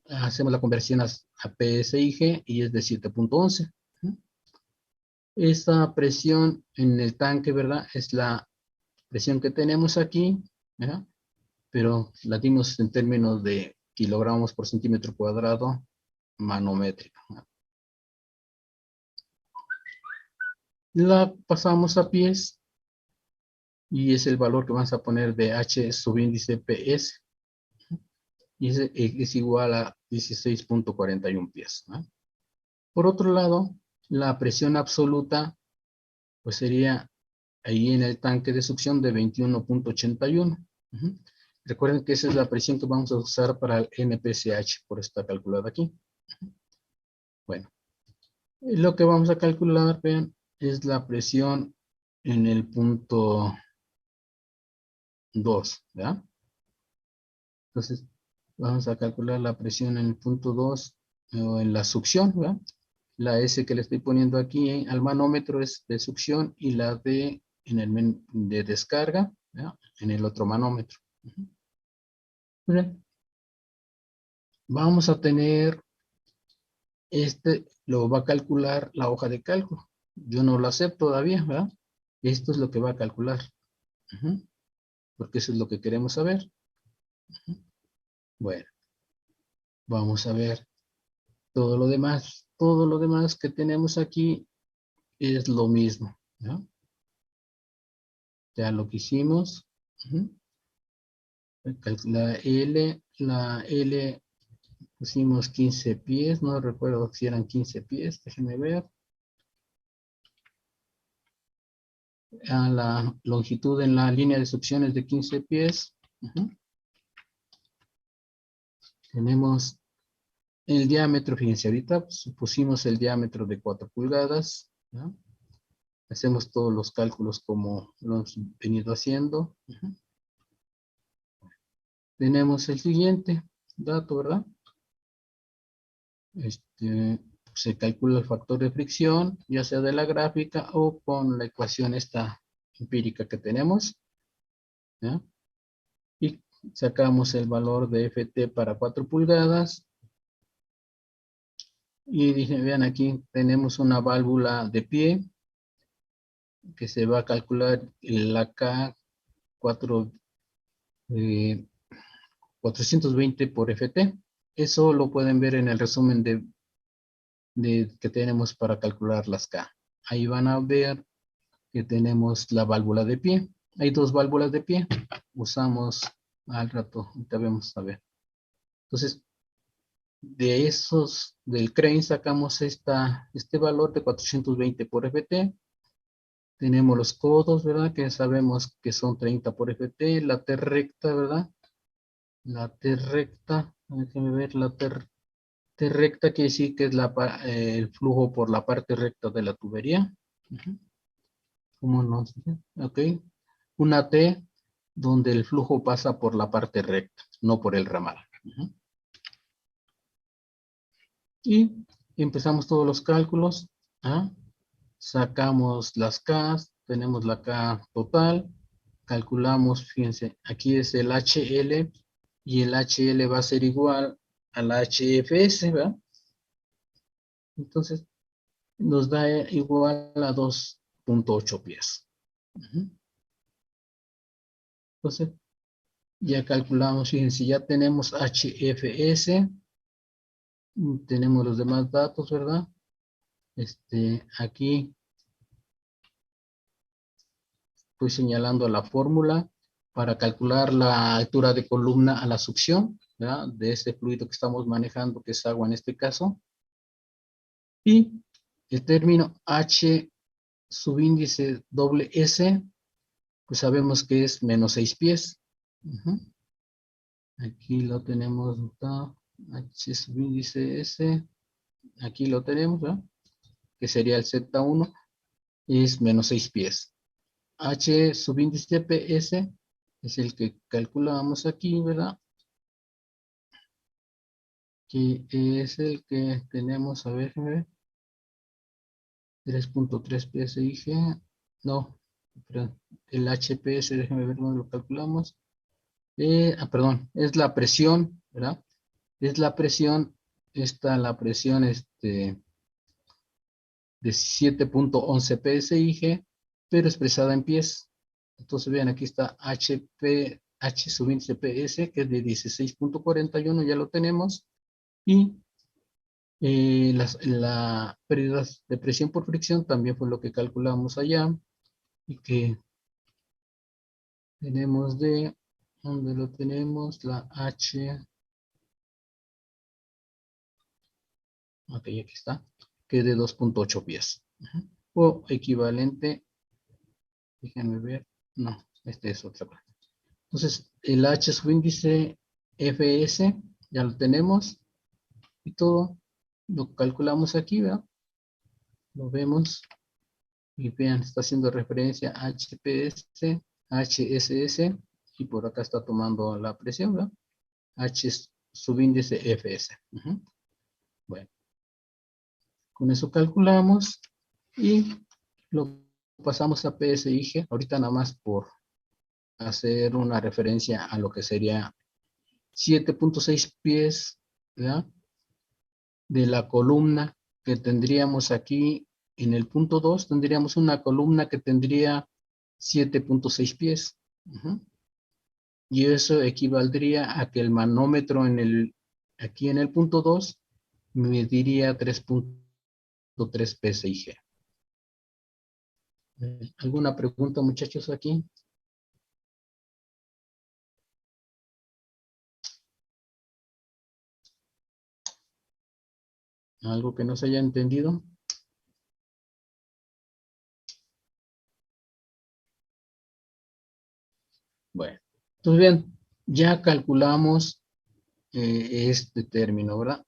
S1: Hacemos la conversión a PSIG y es de 7.11. Esta presión en el tanque, ¿verdad?, es la presión que tenemos aquí, ¿verdad?, pero la dimos en términos de kilogramos por centímetro cuadrado manométrico, ¿no? La pasamos a pies y es el valor que vamos a poner de H subíndice PS y es igual a 16.41 pies, ¿no? Por otro lado, la presión absoluta pues sería ahí en el tanque de succión de 21.81. Uh-huh. Recuerden que esa es la presión que vamos a usar para el NPCH, por eso está calculada aquí. Uh-huh. Bueno, Lo que vamos a calcular, vean, es la presión en el punto 2, ¿ya? Entonces, vamos a calcular la presión en el punto 2 o en la succión, ¿verdad? La S que le estoy poniendo aquí al manómetro es de succión y la D en el de descarga, ¿ya? En el otro manómetro. Bien. Vamos a tener lo va a calcular la hoja de cálculo. Yo no lo acepto todavía, ¿verdad? Esto es lo que va a calcular. Porque eso es lo que queremos saber. Bueno, vamos a ver todo lo demás. Todo lo demás que tenemos aquí es lo mismo, ¿no? Ya lo que hicimos. La L pusimos 15 pies, no recuerdo si eran 15 pies, déjenme ver. A la longitud en la línea de succión es de 15 pies. Tenemos el diámetro, fíjense, ahorita pusimos el diámetro de 4 pulgadas. ¿No? Hacemos todos los cálculos como lo hemos venido haciendo. Tenemos el siguiente dato, ¿verdad? Se calcula el factor de fricción, ya sea de la gráfica o con la ecuación esta empírica que tenemos. ¿Ya? Y sacamos el valor de FT para 4 pulgadas. Y vean aquí, tenemos una válvula de pie que se va a calcular la K4, 420 por FT. Eso lo pueden ver en el resumen que tenemos para calcular las K. Ahí van a ver que tenemos la válvula de pie. Hay dos válvulas de pie. Usamos al rato, ahorita vamos a ver. Entonces, del crane sacamos este valor de 420 por FT. Tenemos los codos, ¿verdad? Que sabemos que son 30 por FT. La T recta, ¿verdad? La T recta, déjenme ver, T recta quiere decir que es el flujo por la parte recta de la tubería. ¿Cómo no? Ok. Una T donde el flujo pasa por la parte recta, no por el ramal. Y empezamos todos los cálculos. Sacamos las K, tenemos la K total, calculamos, fíjense, aquí es el HL y el HL va a ser igual a la HFS, ¿verdad? Entonces, nos da igual a 2.8 pies. Entonces, ya calculamos, fíjense, ya tenemos HFS, tenemos los demás datos, ¿verdad? Aquí estoy señalando la fórmula para calcular la altura de columna a la succión, ¿verdad? De este fluido que estamos manejando, que es agua en este caso. Y el término H subíndice doble S, pues sabemos que es menos 6 pies. Aquí lo tenemos, H subíndice S, aquí lo tenemos, ¿verdad? Que sería el Z1, es menos 6 pies. H subíndice PS es el que calculamos aquí, ¿verdad? Que es el que tenemos, a ver, 3.3 PSIG, no, perdón, el HPS, déjenme ver cómo lo calculamos. Perdón, es la presión, ¿verdad? Es la presión, la presión de 7.11 PSIG, pero expresada en pies. Entonces vean, aquí está H subíndice PS, que es de 16.41, ya lo tenemos. Y la pérdida de presión por fricción también fue lo que calculamos allá. Y que tenemos ¿dónde lo tenemos? La H. Ok, aquí está. Que es de 2.8 pies. O equivalente, déjenme ver. No, este es otra cosa. Entonces, el H subíndice FS, ya lo tenemos. Y todo lo calculamos aquí, ¿verdad? lo vemos. Y vean, está haciendo referencia a HPS, HSS, y por acá está tomando la presión, ¿verdad? H es subíndice FS. Bueno, con eso calculamos y lo pasamos a PSIG. Ahorita nada más por hacer una referencia a lo que sería 7.6 pies, ¿verdad? De la columna que tendríamos aquí en el punto 2, tendríamos una columna que tendría 7.6 pies. Y eso equivaldría a que el manómetro aquí en el punto 2 mediría 3.3 PSIG. ¿Alguna pregunta, muchachos, aquí? ¿Algo que no se haya entendido? Bueno, entonces bien, ya calculamos este término, ¿verdad?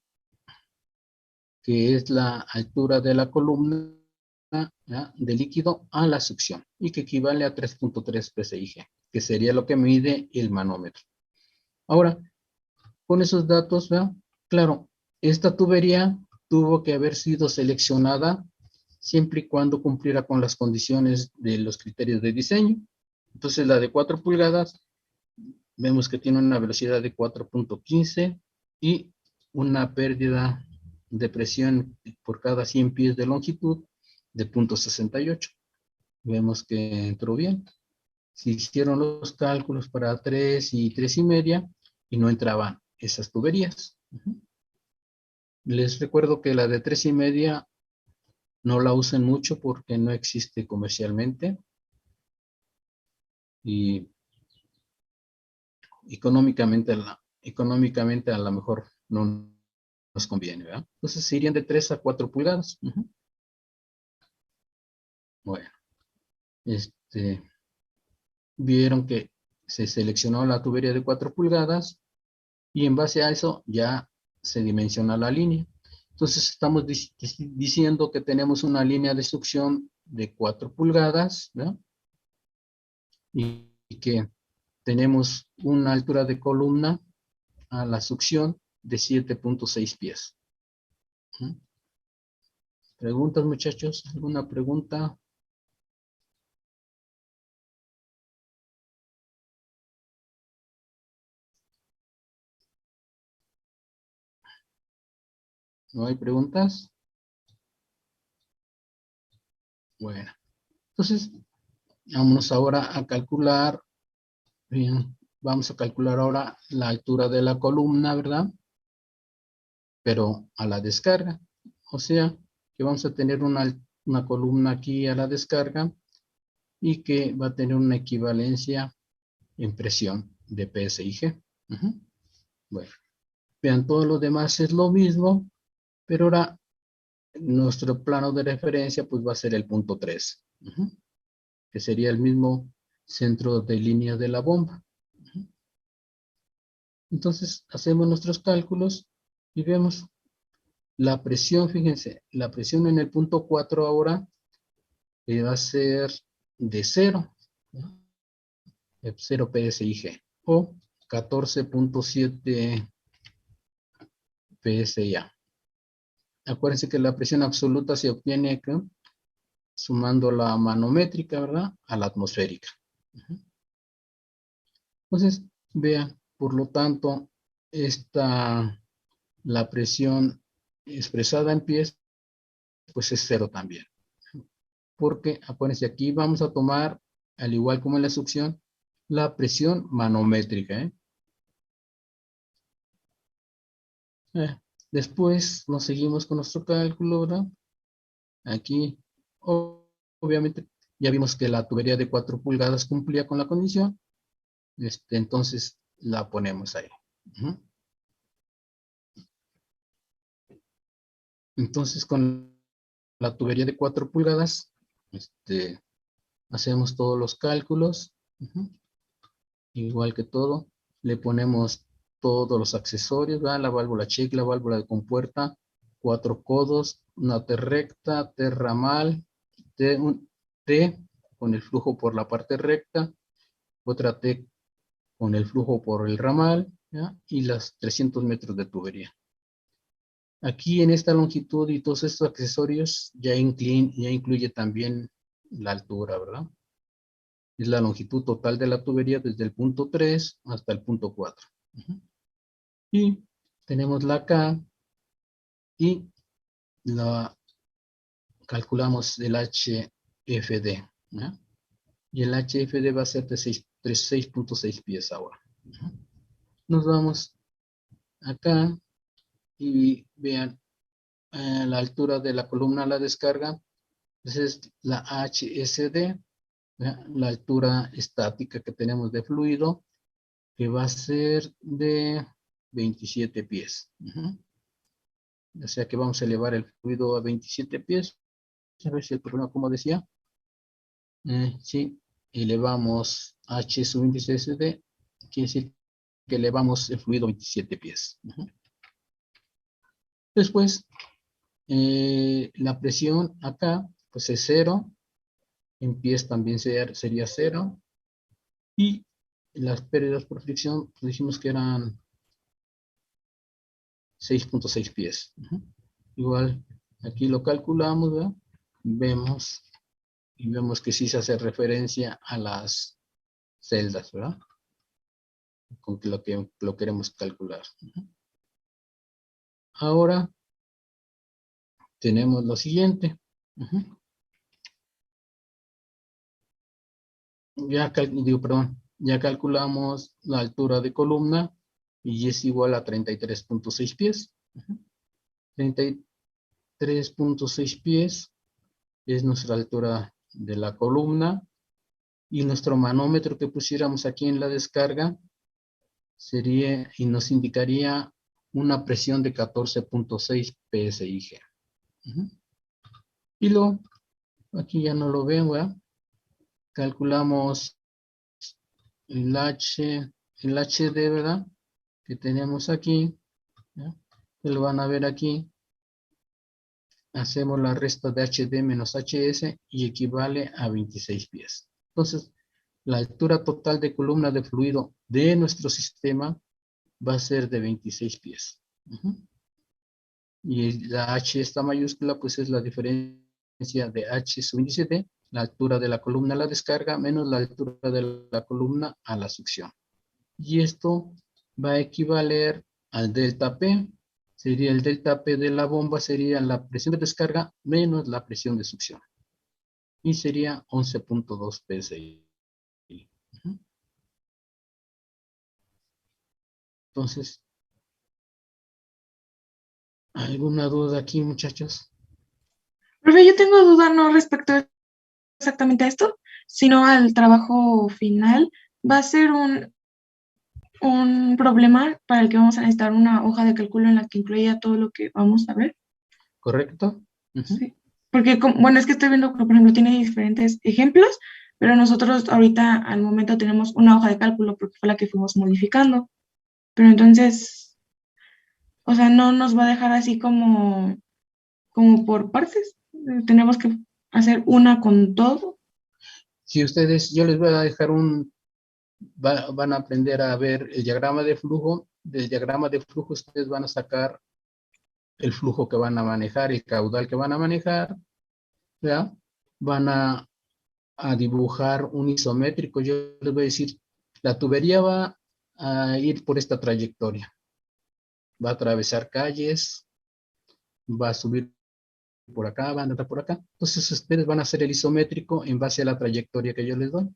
S1: Que es la altura de la columna, ¿ya? De líquido a la succión y que equivale a 3.3 PSIG, que sería lo que mide el manómetro. Ahora, con esos datos, ¿verdad? Claro, esta tubería tuvo que haber sido seleccionada siempre y cuando cumpliera con las condiciones de los criterios de diseño. Entonces, la de 4 pulgadas, vemos que tiene una velocidad de 4.15 y una pérdida de presión por cada 100 pies de longitud de 0.68. Vemos que entró bien. Se hicieron los cálculos para 3 y 3,5 y no entraban esas tuberías. Les recuerdo que la de 3,5 no la usen mucho porque no existe comercialmente y económicamente a lo mejor no nos conviene, ¿verdad? Entonces se irían de 3 a 4 pulgadas. Bueno, vieron que se seleccionó la tubería de 4 pulgadas y en base a eso ya se dimensiona la línea. Entonces estamos diciendo que tenemos una línea de succión de 4 pulgadas, ¿verdad? Y que tenemos una altura de columna a la succión de 7.6 pies. ¿Preguntas, muchachos? ¿Alguna pregunta? ¿No hay preguntas? Bueno, entonces vámonos ahora a calcular. Bien, vamos a calcular ahora la altura de la columna, ¿verdad? Pero a la descarga. O sea, que vamos a tener una columna aquí a la descarga y que va a tener una equivalencia en presión de PSIG. Bueno, vean, todo lo demás es lo mismo, pero ahora nuestro plano de referencia pues va a ser el punto 3, que sería el mismo centro de línea de la bomba. Entonces hacemos nuestros cálculos y vemos la presión, fíjense, la presión en el punto 4 ahora va a ser de 0, ¿no? 0 PSIG o 14.7 PSIA. Acuérdense que la presión absoluta se obtiene acá, sumando la manométrica, ¿verdad? A la atmosférica. Entonces, vean, por lo tanto, la presión expresada en pies, pues es 0 también. Porque, acuérdense, aquí vamos a tomar, al igual como en la succión, la presión manométrica. Después nos seguimos con nuestro cálculo, ¿verdad? Aquí, obviamente, ya vimos que la tubería de 4 pulgadas cumplía con la condición. Entonces, la ponemos ahí. Entonces, con la tubería de 4 pulgadas, hacemos todos los cálculos. Igual que todo, le ponemos todos los accesorios, ¿verdad? La válvula check, la válvula de compuerta, 4 codos, una T recta, T ramal, T con el flujo por la parte recta, otra T con el flujo por el ramal, ¿ya? Y las 300 metros de tubería. Aquí en esta longitud y todos estos accesorios ya incluye también la altura, ¿verdad? Es la longitud total de la tubería desde el punto 3 hasta el punto 4. Y tenemos la K y calculamos el HFD, ¿ya? Y el HFD va a ser de 6.6 pies ahora. Nos vamos acá y vean la altura de la columna a la descarga. Esa es la HSD, ¿ya? La altura estática que tenemos de fluido, que va a ser de 27 pies. O sea que vamos a elevar el fluido a 27 pies. A ver si el problema, como decía. Sí, elevamos H sub índice SD, quiere decir que elevamos el fluido a 27 pies. Después, la presión acá, pues es 0. En pies también sería 0. Y las pérdidas por fricción, pues dijimos que eran 6.6 pies. Igual, aquí lo calculamos, ¿verdad? Vemos que sí se hace referencia a las celdas, ¿verdad? Con lo que lo queremos calcular. Ahora tenemos lo siguiente. Ya calculamos la altura de columna y es igual a 33.6 pies. 33.6 pies es nuestra altura de la columna y nuestro manómetro que pusiéramos aquí en la descarga sería y nos indicaría una presión de 14.6 PSIG. Y aquí ya no lo ven, ¿verdad? Calculamos el HD, ¿verdad? Que tenemos aquí, ¿ya? Que lo van a ver aquí. Hacemos la resta de HD menos HS y equivale a 26 pies. Entonces, la altura total de columna de fluido de nuestro sistema va a ser de 26 pies. Y la H esta mayúscula, pues es la diferencia de H sub índice D, la altura de la columna a la descarga, menos la altura de la columna a la succión. Y esto va a equivaler al delta P. Sería el delta P de la bomba, sería la presión de descarga menos la presión de succión. Y sería 11.2 PSI. Entonces, ¿alguna duda aquí, muchachos?
S2: Profe, yo tengo duda no respecto exactamente a esto, sino al trabajo final. ¿Va a ser un problema para el que vamos a necesitar una hoja de cálculo en la que incluya todo lo que vamos a ver?
S1: ¿Correcto?
S2: Sí. Porque, bueno, es que estoy viendo que, por ejemplo, tiene diferentes ejemplos, pero nosotros ahorita al momento tenemos una hoja de cálculo porque fue la que fuimos modificando. Pero entonces, o sea, no nos va a dejar así como por partes. Tenemos que hacer una con todo.
S1: Si ustedes, yo les voy a dejar van a aprender a ver el diagrama de flujo. Del diagrama de flujo ustedes van a sacar el flujo que van a manejar, el caudal que van a manejar, ¿ya? Van a dibujar un isométrico. Yo les voy a decir, la tubería va a ir por esta trayectoria. Va a atravesar calles, va a subir por acá, va a andar por acá. Entonces ustedes van a hacer el isométrico en base a la trayectoria que yo les doy.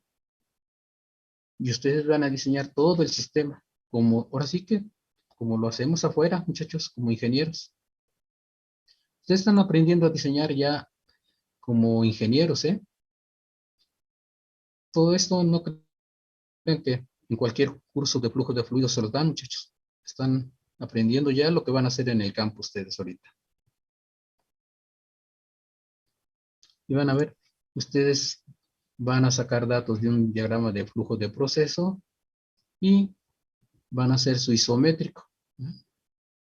S1: Y ustedes van a diseñar todo el sistema, ahora sí que, como lo hacemos afuera, muchachos, como ingenieros. Ustedes están aprendiendo a diseñar ya como ingenieros, ¿eh? Todo esto no creen que en cualquier curso de flujo de fluidos se los dan, muchachos. Están aprendiendo ya lo que van a hacer en el campo ustedes ahorita. Y van a ver, ustedes van a sacar datos de un diagrama de flujo de proceso y van a hacer su isométrico.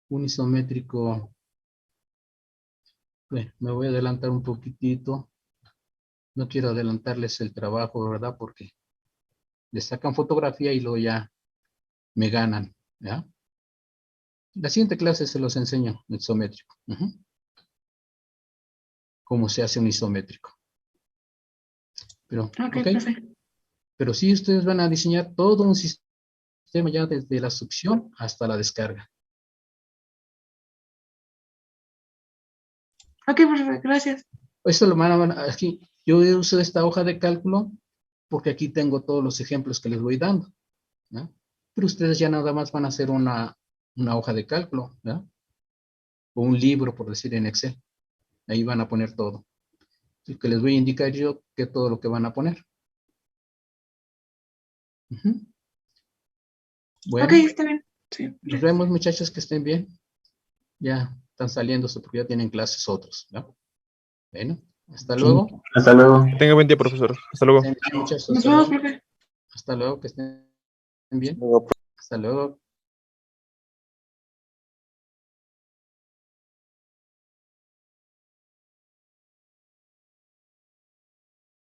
S1: Un isométrico, Bueno, me voy a adelantar un poquitito. No quiero adelantarles el trabajo, ¿verdad? Porque les sacan fotografía y luego ya me ganan, ¿ya? La siguiente clase se los enseño, el isométrico. Cómo se hace un isométrico. Pero,
S2: Ok,
S1: ok.
S2: profe.
S1: Pero sí, ustedes van a diseñar todo un sistema ya desde la succión hasta la descarga.
S2: Ok, profe, gracias.
S1: Esto lo van a aquí. Yo uso esta hoja de cálculo porque aquí tengo todos los ejemplos que les voy dando, ¿no? Pero ustedes ya nada más van a hacer una hoja de cálculo, ¿no? O un libro, por decir, en Excel. Ahí van a poner todo. Así que les voy a indicar yo qué todo lo que van a poner. Bueno,
S2: Ok, está bien. Sí,
S1: nos
S2: gracias.
S1: vemos, muchachos, que estén bien. Ya están saliéndose porque ya tienen clases otros, ¿no? Bueno, hasta luego.
S3: Sí, hasta luego.
S4: Que tenga buen día, profesor. Hasta luego.
S1: Estén bien, muchachos,
S2: Nos
S1: hasta
S2: vemos,
S1: luego.
S2: profe.
S1: Hasta luego, que estén bien.
S4: Luego,
S1: Hasta luego.